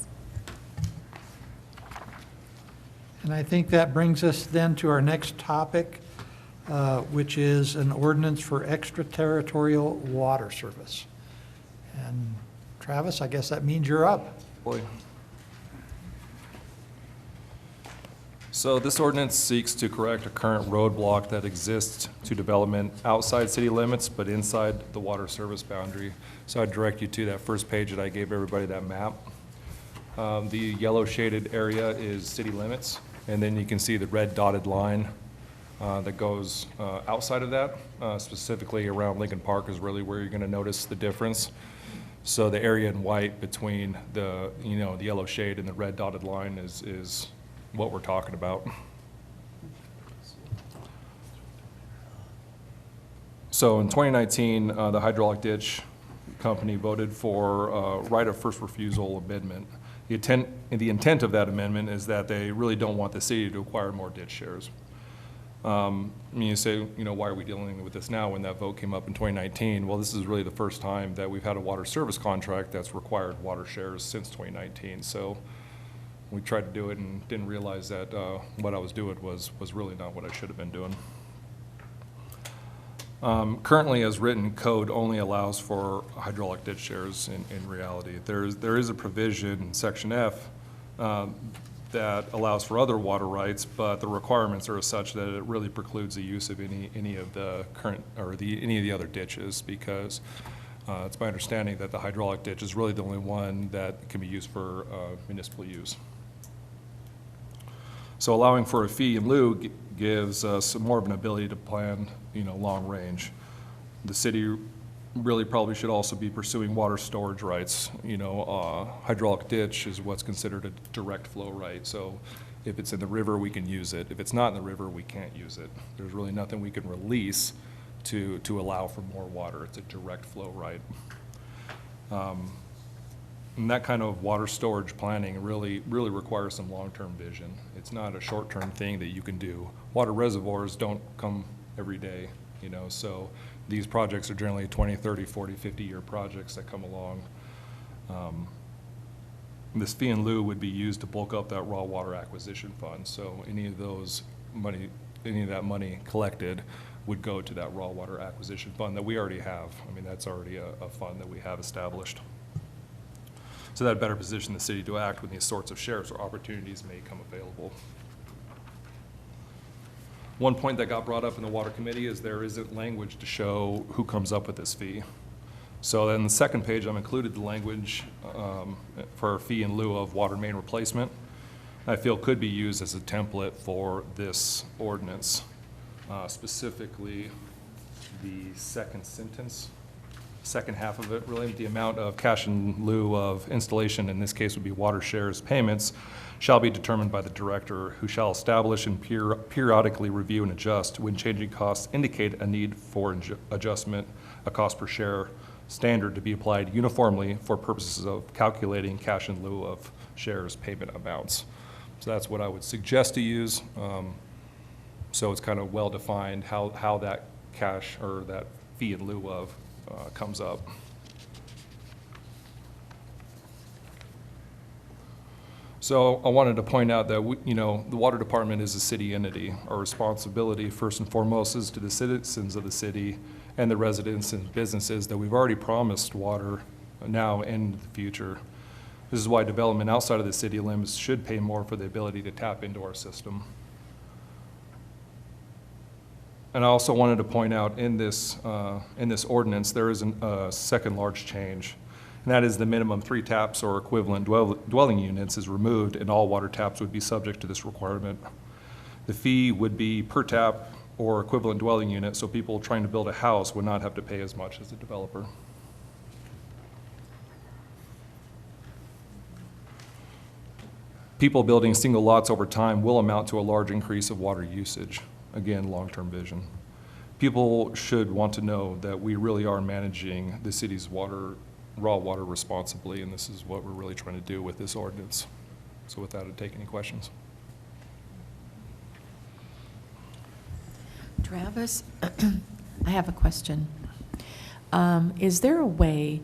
And I think that brings us then to our next topic, which is an ordinance for extraterritorial water service. And Travis, I guess that means you're up. Boy. So this ordinance seeks to correct a current roadblock that exists to development outside city limits, but inside the water service boundary. So I'd direct you to that first page that I gave everybody, that map. The yellow shaded area is city limits, and then you can see the red dotted line that goes outside of that, specifically around Lincoln Park is really where you're going to notice the difference. So the area in white between the, the yellow shade and the red dotted line is what we're talking about. So in 2019, the hydraulic ditch company voted for right of first refusal amendment. The intent of that amendment is that they really don't want the city to acquire more ditch shares. You say, why are we dealing with this now when that vote came up in 2019? Well, this is really the first time that we've had a water service contract that's required water shares since 2019. So we tried to do it and didn't realize that what I was doing was really not what I should have been doing. Currently, as written, code only allows for hydraulic ditch shares in reality. There is a provision in Section F that allows for other water rights, but the requirements are such that it really precludes the use of any of the current or any of the other ditches, because it's my understanding that the hydraulic ditch is really the only one that can be used for municipal use. So allowing for a fee in lieu gives us more of an ability to plan, long range. The city really probably should also be pursuing water storage rights. Hydraulic ditch is what's considered a direct flow right. So if it's in the river, we can use it. If it's not in the river, we can't use it. There's really nothing we can release to allow for more water. It's a direct flow right. And that kind of water storage planning really requires some long-term vision. It's not a short-term thing that you can do. Water reservoirs don't come every day, so these projects are generally 20, 30, 40, 50-year projects that come along. This fee in lieu would be used to bulk up that raw water acquisition fund. So any of that money collected would go to that raw water acquisition fund that we already have. I mean, that's already a fund that we have established. So that better position the city to act when these sorts of shares or opportunities may come available. One point that got brought up in the water committee is there isn't language to show who comes up with this fee. So then the second page, I've included the language for a fee in lieu of water main replacement. I feel could be used as a template for this ordinance, specifically the second sentence. Second half of it, really, the amount of cash in lieu of installation, in this case would be water shares payments, shall be determined by the director, who shall establish and periodically review and adjust when changing costs indicate a need for adjustment, a cost per share standard to be applied uniformly for purposes of calculating cash in lieu of shares payment amounts. So that's what I would suggest to use. So it's kind of well defined how that cash or that fee in lieu of comes up. So I wanted to point out that the water department is a city entity. Our responsibility first and foremost is to the citizens of the city and the residents and businesses that we've already promised water now and in the future. This is why development outside of the city limits should pay more for the ability to tap into our system. And I also wanted to point out in this ordinance, there is a second large change, and that is the minimum 3 taps or equivalent dwelling units is removed, and all water taps would be subject to this requirement. The fee would be per tap or equivalent dwelling unit, so people trying to build a house would not have to pay as much as the developer. People building single lots over time will amount to a large increase of water usage. Again, long-term vision. People should want to know that we really are managing the city's raw water responsibly, and this is what we're really trying to do with this ordinance. So with that, I'd take any questions. Travis, I have a question. Is there a way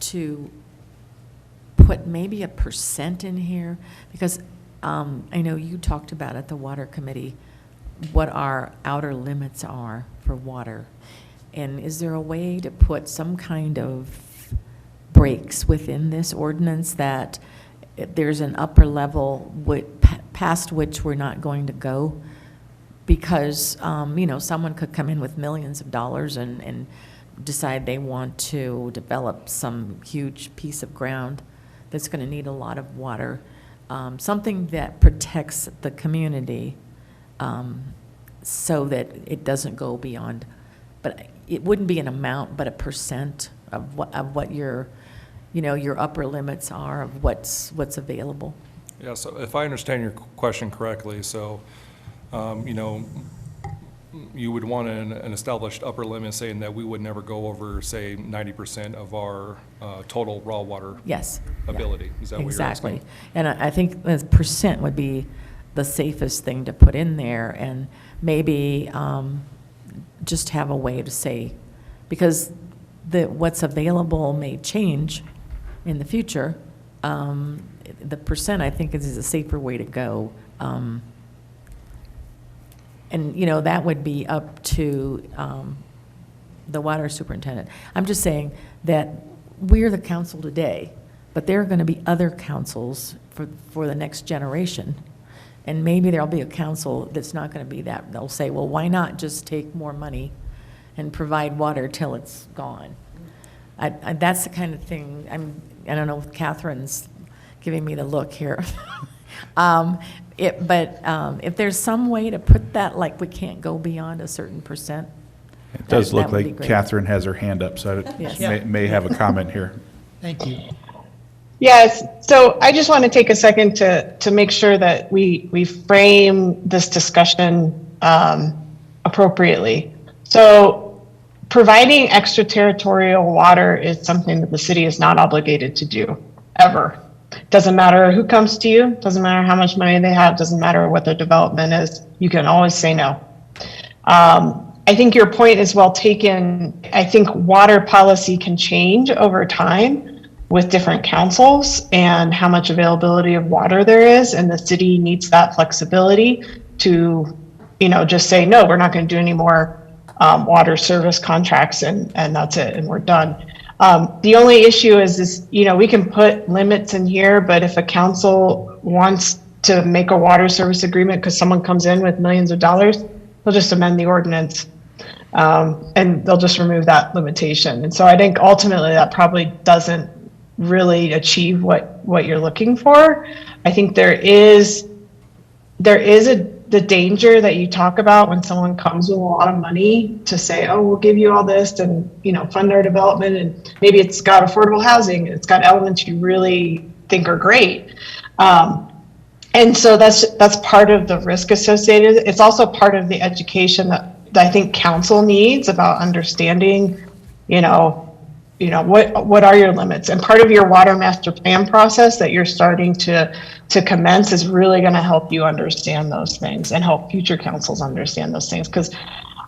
to put maybe a % in here? Because I know you talked about at the water committee what our outer limits are for water. And is there a way to put some kind of breaks within this ordinance that there's an upper level past which we're not going to go? Because, someone could come in with millions of dollars and decide they want to develop some huge piece of ground that's going to need a lot of water. Something that protects the community so that it doesn't go beyond, but it wouldn't be an amount, but a percent of what your upper limits are of what's available. Yeah, so if I understand your question correctly, so, you would want an established upper limit saying that we would never go over, say, 90% of our total raw water Yes. ability. Is that what you're asking? Exactly. And I think the percent would be the safest thing to put in there, and maybe just have a way to say, because what's available may change in the future. The percent, I think, is a safer way to go. And, that would be up to the water superintendent. I'm just saying that we're the council today, but there are going to be other councils for the next generation. And maybe there'll be a council that's not going to be that. They'll say, well, why not just take more money and provide water till it's gone? That's the kind of thing, I don't know if Catherine's giving me the look here. If there's some way to put that, like we can't go beyond a certain percent. It does look that would be like great. Catherine has her hand up, so Yes. I may have a comment here. Thank you. Yes, so I just want to take a second to make sure that we frame this discussion appropriately. So providing extraterritorial water is something that the city is not obligated to do, ever. Doesn't matter who comes to you, doesn't matter how much money they have, doesn't matter what their development is, you can always say no. I think your point is well taken. I think water policy can change over time with different councils and how much availability of water there is, and the city needs that flexibility to, just say, no, we're not going to do any more water service contracts, and that's it, and we're done. The only issue is, we can put limits in here, but if a council wants to make a water service agreement because someone comes in with millions of dollars, they'll just amend the ordinance, and they'll just remove that limitation. And so I think ultimately that probably doesn't really achieve what you're looking for. I think there is the danger that you talk about when someone comes with a lot of money to say, oh, we'll give you all this and, fund our development. And maybe it's got affordable housing. It's got elements you really think are great. And so that's part of the risk associated. It's also part of the education that I think council needs about understanding, what are your limits? And part of your water master plan process that you're starting to commence is really going to help you understand those things and help future councils understand those things. Because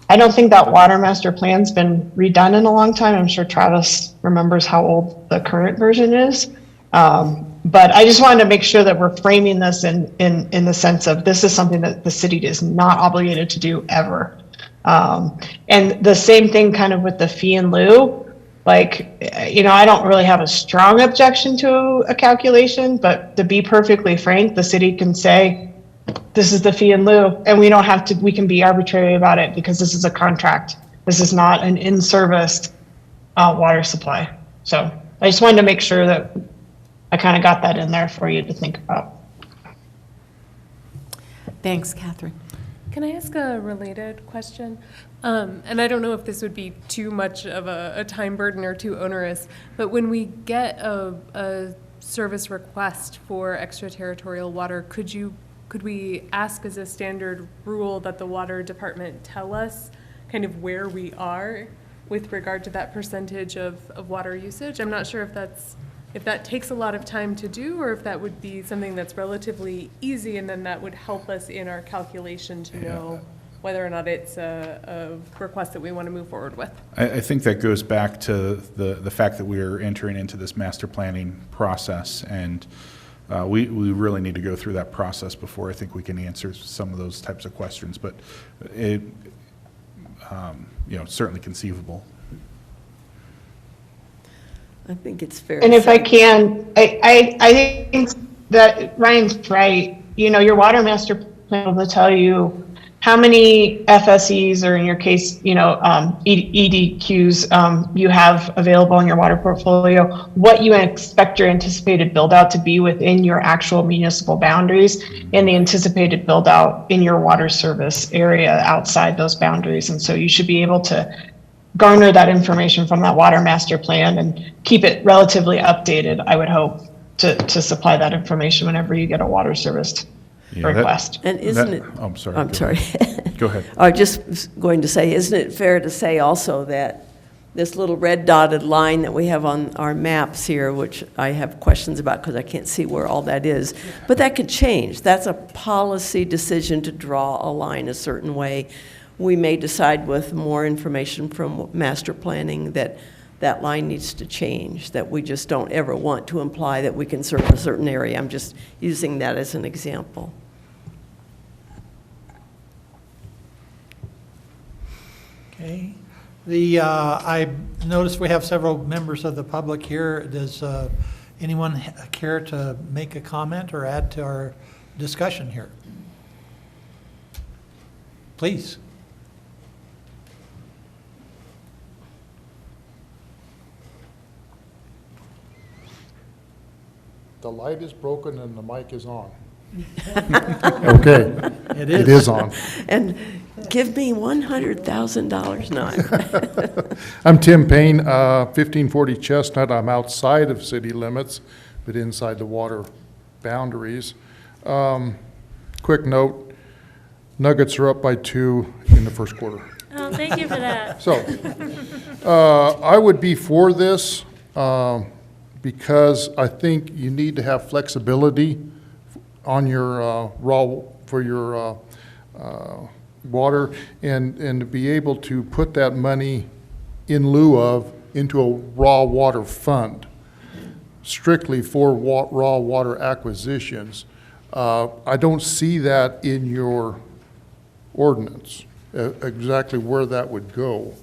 I don't think that water master plan's been redone in a long time. I'm sure Travis remembers how old the current version is. But I just wanted to make sure that we're framing this in the sense of this is something that the city is not obligated to do ever. And the same thing kind of with the fee in lieu. I don't really have a strong objection to a calculation, but to be perfectly frank, the city can say, this is the fee in lieu, and we can be arbitrary about it because this is a contract. This is not an in-service water supply. So I just wanted to make sure that I kind of got that in there for you to think about. Thanks, Catherine. Can I ask a related question? And I don't know if this would be too much of a time burden or too onerous, but when we get a service request for extraterritorial water, could we ask as a standard rule that the water department tell us kind of where we are with regard to that percentage of water usage? I'm not sure if that takes a lot of time to do, or if that would be something that's relatively easy, and then that would help us in our calculation to know whether or not it's a request that we want to move forward with. I think that goes back to the fact that we are entering into this master planning process, and we really need to go through that process before I think we can answer some of those types of questions. But it, certainly conceivable. I think it's fair. And to if I say- can, I think that Ryan's right. Your water master plan will tell you how many FSEs, or in your case, EDQs you have available in your water portfolio, what you expect your anticipated build out to be within your actual municipal boundaries, and the anticipated build out in your water service area outside those boundaries. And so you should be able to garner that information from that water master plan and keep it relatively updated, I would hope, to supply that information whenever you get a water service request. And isn't it? I'm sorry. I'm go sorry. ahead. Go ahead. I was just going to say, isn't it fair to say also that this little red dotted line that we have on our maps here, which I have questions about because I can't see where all that is, but that could change. That's a policy decision to draw a line a certain way. We may decide with more information from master planning that that line needs to change, that we just don't ever want to imply that we can serve a certain area. I'm just using that as an example. Okay. I noticed we have several members of the public here. Does anyone care to make a comment or add to our discussion here? Please. The light is broken and the mic is on. Okay. It is. It is on. And give me $100,000 now. I'm Tim Payne, 1540 Chestnut. I'm outside of city limits, but inside the water boundaries. Quick note, Nuggets are up by 2 in the first quarter. Oh, thank you for that. So, I would be for this because I think you need to have flexibility on your for your water, and to be able to put that money in lieu of into a raw water fund, strictly for raw water acquisitions. I don't see that in your ordinance, exactly where that would go.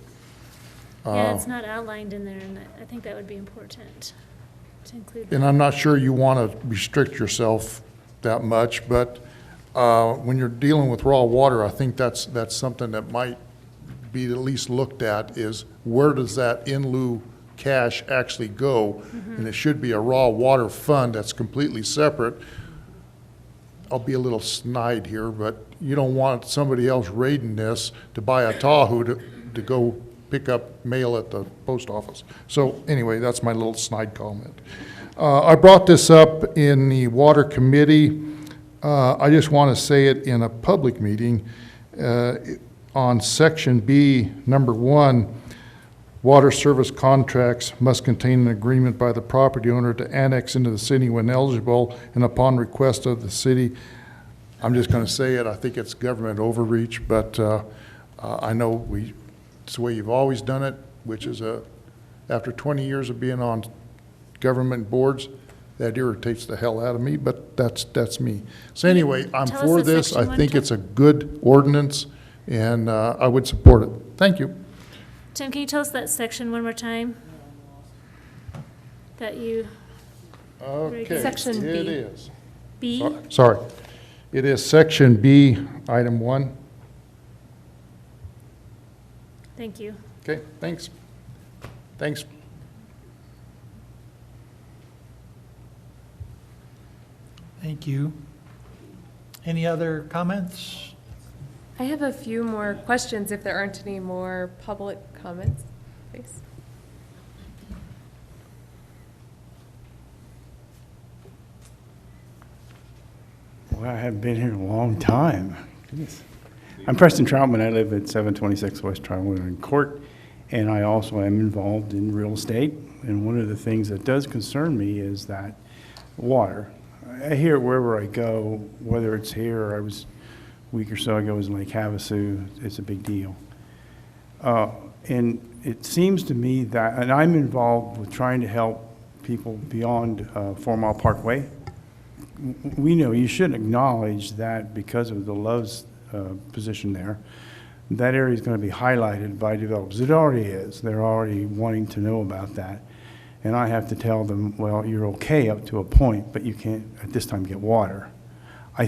Yeah, it's not outlined in there, and I think that would be important to include that. And I'm not sure you want to restrict yourself that much, but when you're dealing with raw water, I think that's something that might be at least looked at, is where does that in lieu cash actually go? And it should be a raw water fund that's completely separate. I'll be a little snide here, but you don't want somebody else raiding this to buy a Tahoe to go pick up mail at the post office. So anyway, that's my little snide comment. I brought this up in the water committee. I just want to say it in a public meeting. On section B, number 1, water service contracts must contain an agreement by the property owner to annex into the city when eligible and upon request of the city. I'm just going to say it, I think it's government overreach, but I know it's the way you've always done it, which is after 20 years of being on government boards, that irritates the hell out of me, but that's me. So anyway, I'm Tell us for the this. section I one think time. it's a good ordinance, and I would support it. Thank you. Tim, can you tell us that section one more time? That you, Okay. Section It B. is. B? Sorry. It is section B, item 1. Thank you. Okay, thanks. Thanks. Thank you. Any other comments? I have a few more questions if there aren't any more public comments, please. Well, I haven't been here in a long time. Goodness. I'm Preston Troutman. I live at 726 West Trotwood Court, and I also am involved in real estate. And one of the things that does concern me is that water. I hear it wherever I go, whether it's here or I was a week or so ago was in Lake Havasu. It's a big deal. And it seems to me that, and I'm involved with trying to help people beyond 4 Mile Parkway we know, you should acknowledge that because of the Love's position there, that area is going to be highlighted by developers. It already is. They're already wanting to know about that. And I have to tell them, well, you're okay up to a point, but you can't at this time get water. I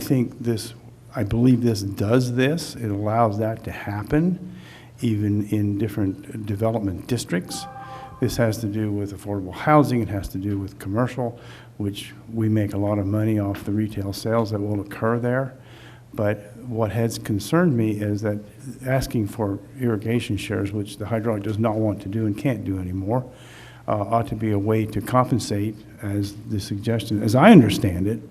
believe this does this. It allows that to happen, even in different development districts. This has to do with affordable housing. It has to do with commercial, which we make a lot of money off the retail sales that will occur there. But what has concerned me is that asking for irrigation shares, which the hydraulic does not want to do and can't do anymore, ought to be a way to compensate, as the suggestion, as I understand it,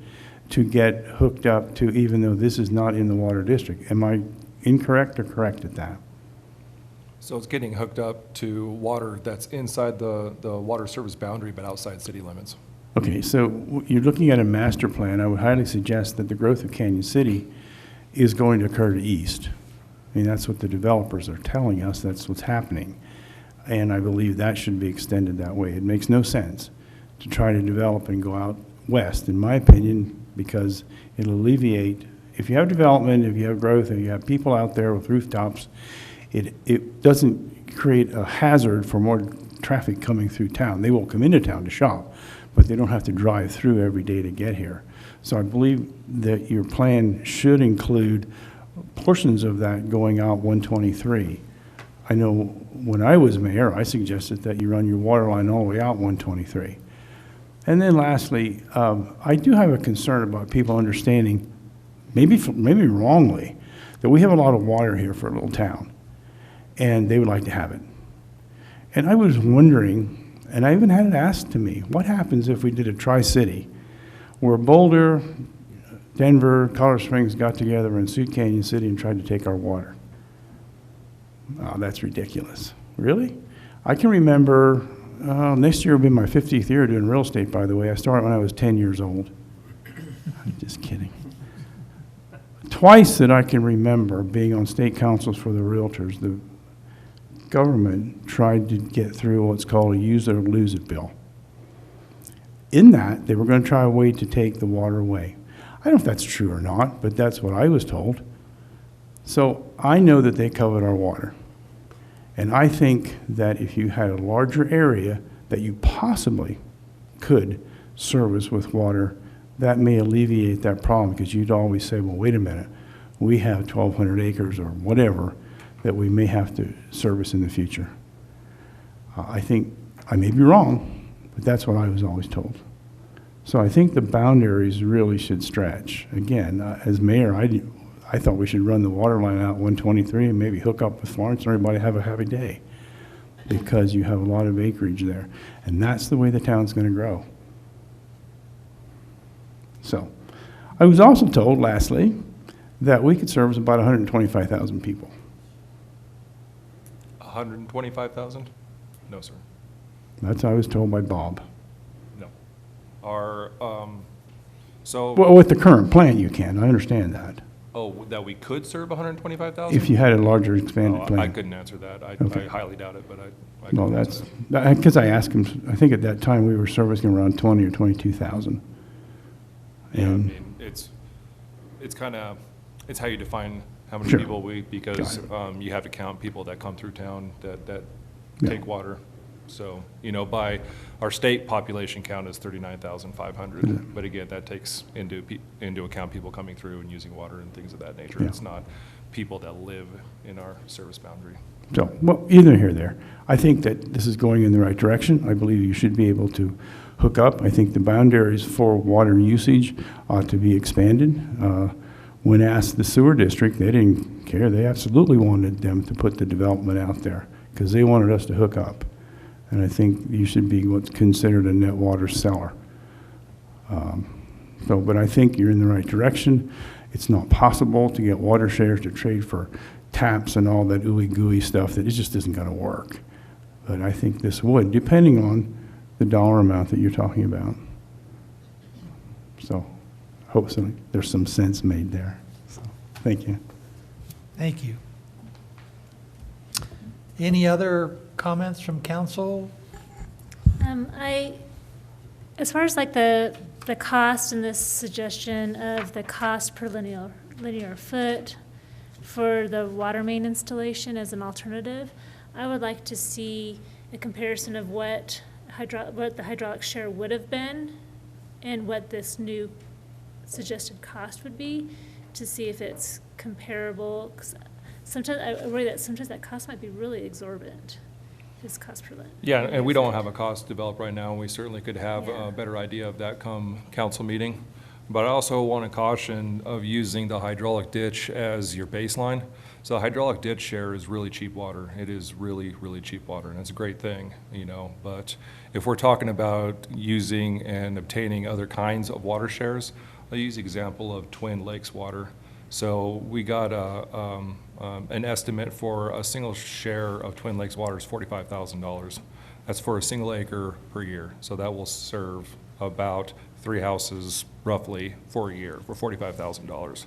to get hooked up to, even though this is not in the water district. Am I incorrect or correct at that? So it's getting hooked up to water that's inside the water service boundary, but outside city limits. Okay, so you're looking at a master plan. I would highly suggest that the growth of Canyon City is going to occur to east. I mean, that's what the developers are telling us. That's what's happening. And I believe that should be extended that way. It makes no sense to try to develop and go out west, in my opinion, because it'll alleviate, if you have development, if you have growth, and you have people out there with rooftops, it doesn't create a hazard for more traffic coming through town. They will come into town to shop, but they don't have to drive through every day to get here. So I believe that your plan should include portions of that going out 123. I know when I was mayor, I suggested that you run your water line all the way out 123. And then lastly, I do have a concern about people understanding, maybe wrongly, that we have a lot of water here for a little town, and they would like to have it. And I was wondering, and I even had it asked to me, what happens if we did a Tri-City, where Boulder, Denver, Colorado Springs got together and sued Canyon City and tried to take our water? Oh, that's ridiculous. Really? I can remember, next year will be my 50th year doing real estate, by the way. I started when I was 10 years old. I'm just kidding. Twice that I can remember being on state councils for the realtors, the government tried to get through what's called a use it or lose it bill. In that, they were going to try a way to take the water away. I don't know if that's true or not, but that's what I was told. So I know that they covered our water. And I think that if you had a larger area that you possibly could service with water, that may alleviate that problem, because you'd always say, well, wait a minute, we have 1,200 acres or whatever that we may have to service in the future. I think I may be wrong, but that's what I was always told. So I think the boundaries really should stretch. Again, as mayor, I thought we should run the water line out 123 and maybe hook up with Florence and everybody have a happy day, because you have a lot of acreage there. And that's the way the town's going to grow. So I was also told, lastly, that we could service about 125,000 people. 125,000? No, sir. That's what I was told by Bob. No. Our, so. Well, with the current plan, you can. I understand that. Oh, that we could serve 125,000? If you had a larger expanded plan. I couldn't answer that. I highly doubt it, but I No, couldn't that's, answer that. because I asked him, I think at that time we were servicing around 20 or 22,000. Yeah, I And mean, it's kind of, it's how you define how many Sure. people because Got you have to count people that come through town that Yeah. take water. So, by our state population count is 39,500. But again, that takes into account people coming through and using water and things of that nature. Yeah. It's not people that live in our service boundary. So, well, either here or there. I think that this is going in the right direction. I believe you should be able to hook up. I think the boundaries for water usage ought to be expanded. When asked the sewer district, they didn't care. They absolutely wanted them to put the development out there because they wanted us to hook up. And I think you should be what's considered a net water seller. But I think you're in the right direction. It's not possible to get water shares to trade for taps and all that ooey gooey stuff that it just isn't going to work. But I think this would, depending on the dollar amount that you're talking about. So hopefully there's some sense made there. So, thank you. Thank you. Any other comments from council? As far as like the the cost and this suggestion of the cost per linear foot for the water main installation as an alternative, I would like to see a comparison of what the hydraulic share would have been and what this new suggested cost would be, to see if it's comparable. 'Cause sometimes I worry that sometimes that cost might be really exorbitant, his cost per linear. Yeah, and we don't have a cost developed right now, and we certainly could have Yeah. a better idea of that come council meeting. But I also want to caution of using the hydraulic ditch as your baseline. So the hydraulic ditch share is really cheap water. It is really, really cheap water, and it's a great thing, you know. But if we're talking about using and obtaining other kinds of water shares, I'll use the example of Twin Lakes water. So we got an estimate for a single share of Twin Lakes water is $45,000. That's for a single acre per year. So that will serve about 3 houses roughly for a year for $45,000.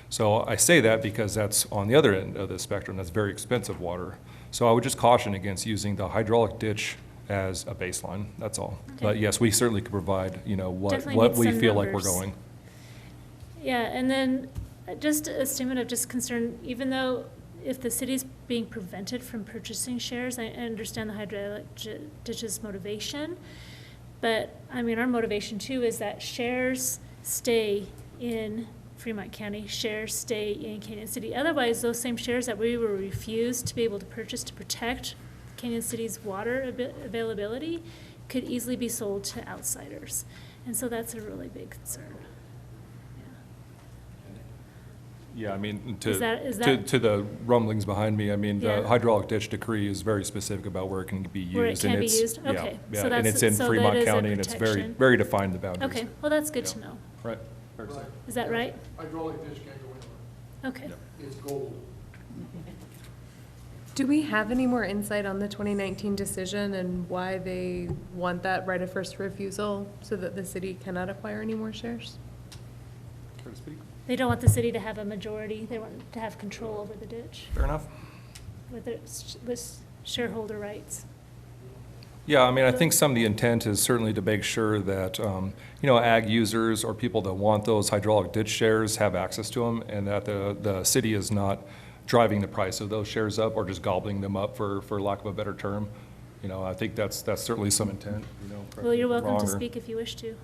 So I say that because that's on the other end of the spectrum. That's very expensive water. So I would just caution against using the hydraulic ditch as a baseline. That's all. Okay. But yes, we certainly could provide, you know, Definitely what need we some feel like numbers. we're going. Yeah, and then just a statement of just concern, even though if the city's being prevented from purchasing shares, I understand the hydraulic ditch's motivation. But, I mean, our motivation too is that shares stay in Fremont County, shares stay in Canyon City. Otherwise, those same shares that we were refused to be able to purchase to protect Canyon City's water availability could easily be sold to outsiders. And so that's a really big concern. Yeah, I mean, Is that- to the rumblings behind me, I mean, the Yeah. hydraulic ditch decree is very specific about where it can be used. Where it can and be it's- used? yeah, Okay. yeah, So and that's- it's in so that Fremont is a County, and it's very, protection. very defined, the boundaries. Okay, well, that's good Yeah. to know. Right. Fair to say. Is that right? Hydraulic ditch can't go anywhere. Okay. It's gold. Do we have any more insight on the 2019 decision and why they want that right of first refusal so that the city cannot acquire any more shares? Care to speak? They don't want the city to have a majority, they want to have control over the ditch Fair enough. with its shareholder rights. Yeah, I mean, I think some of the intent is certainly to make sure that, you know, ag users or people that want those hydraulic ditch shares have access to them, and that the city is not driving the price of those shares up or just gobbling them up, for lack of a better term. You know, I think that's certainly some intent, you know. correct Well, me you're if I'm welcome to wrong, or- speak if you wish to.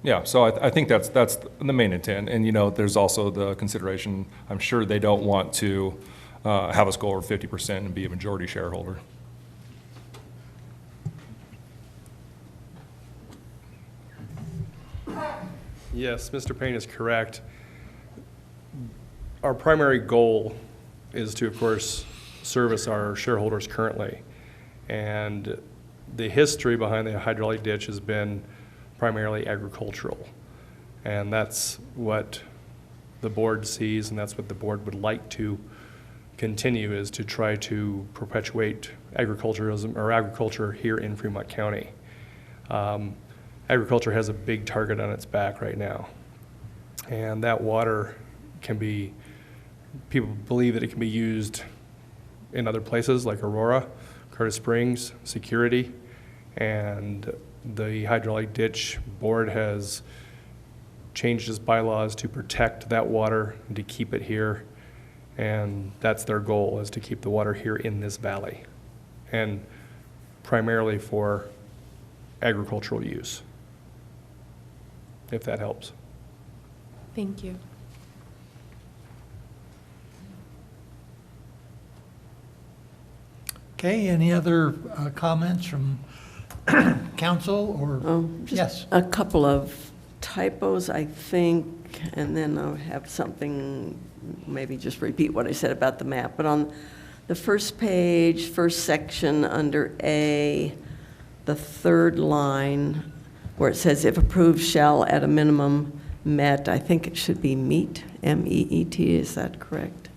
Yeah, so I think that's the main intent. And, you know, there's also the consideration, I'm sure they don't want to have us go over 50% and be a majority shareholder. Yes, Mr. Payne is correct. Our primary goal is to, of course, service our shareholders currently. And the history behind the hydraulic ditch has been primarily agricultural. And that's what the board sees, and that's what the board would like to continue, is to try to perpetuate agriculturism or agriculture here in Fremont County. Agriculture has a big target on its back right now. And that water can be, people believe that it can be used in other places like Aurora, Curtis Springs, Security, and the hydraulic ditch board has changed its bylaws to protect that water and to keep it here. And that's their goal, is to keep the water here in this valley, and primarily for agricultural use, if that helps. Thank you. Okay, any other comments from council or? Just Yes. a couple of typos, I think, and then I'll have something, maybe just repeat what I said about the map. But on the first page, first section under A, the third line, where it says, if approved, shall at a minimum met, I think it should be meet, M-E-E-T, is that correct?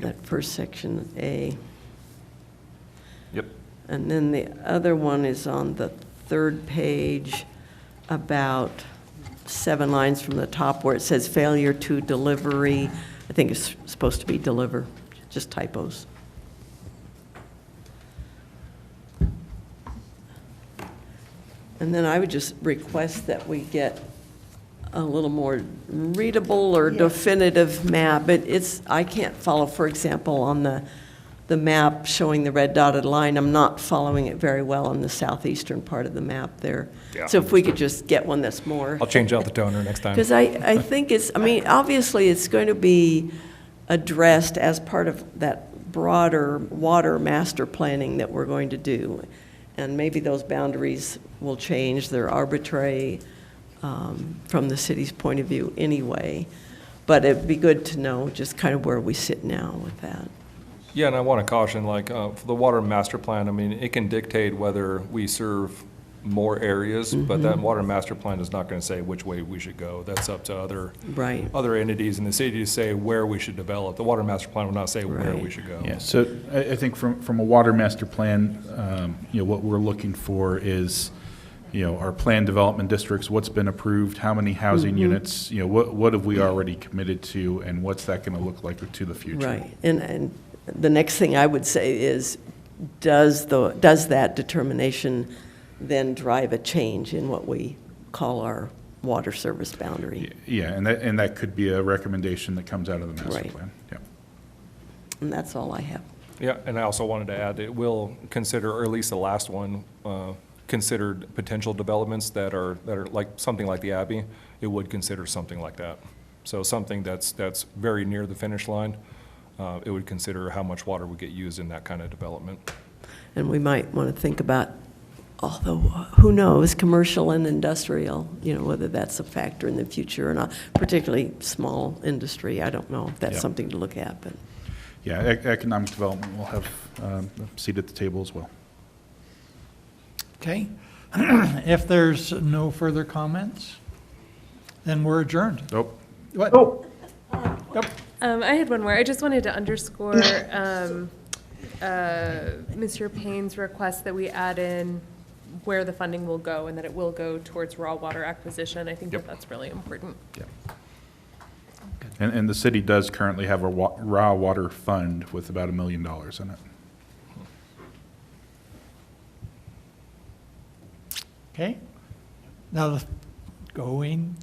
That first section, A. Yep. And then the other one is on the third page, about 7 lines from the top, where it says failure to delivery. I think it's supposed to be deliver, just typos. And then I would just request that we get a little more readable or definitive map. I can't follow, for example, on the map showing the red dotted line, I'm not following it very well on the southeastern part of the map there. Yeah. So if we could just get one that's more. I'll change out the toner next time. Because I think obviously it's going to be addressed as part of that broader water master planning that we're going to do. And maybe those boundaries will change. They're arbitrary from the city's point of view anyway. But it'd be good to know just kind of where we sit now with that. Yeah, and I want to caution, for the water master plan, it can dictate whether we serve more areas, but that water master plan is not going to say which way we should go. That's up to other entities in the city to say where we should develop. The water master plan will not say where we should go. Yeah, so I think from a water master plan, what we're looking for is, our planned development districts, what's been approved, how many housing units, what have we already committed to, and what's that going to look like to the future? Right, and the next thing I would say is, does that determination then drive a change in what we call our water service boundary? Yeah, and that could be a recommendation that comes out of the master Right. plan. Yeah. And that's all I have. Yeah, and I also wanted to add, it will consider, or at least the last one, considered potential developments that are like, something like the Abbey. It would consider something like that. So something that's very near the finish line, it would consider how much water would get used in that kind of development. And we might want to think about, although who knows, commercial and industrial, whether that's a factor in the future or not, particularly small industry. I don't know if that's something to look at, but. Yeah, economic development will have a seat at the table as well. Okay. If there's no further comments, then we're adjourned. Nope. What? Oh, Yep. I had one more. I just wanted to underscore Mr. Payne's request that we add in where the funding will go and that it will go towards raw water acquisition. I think that that's really important. Yeah. And the city does currently have a raw water fund with about $1 million in it. Okay. Now, gone.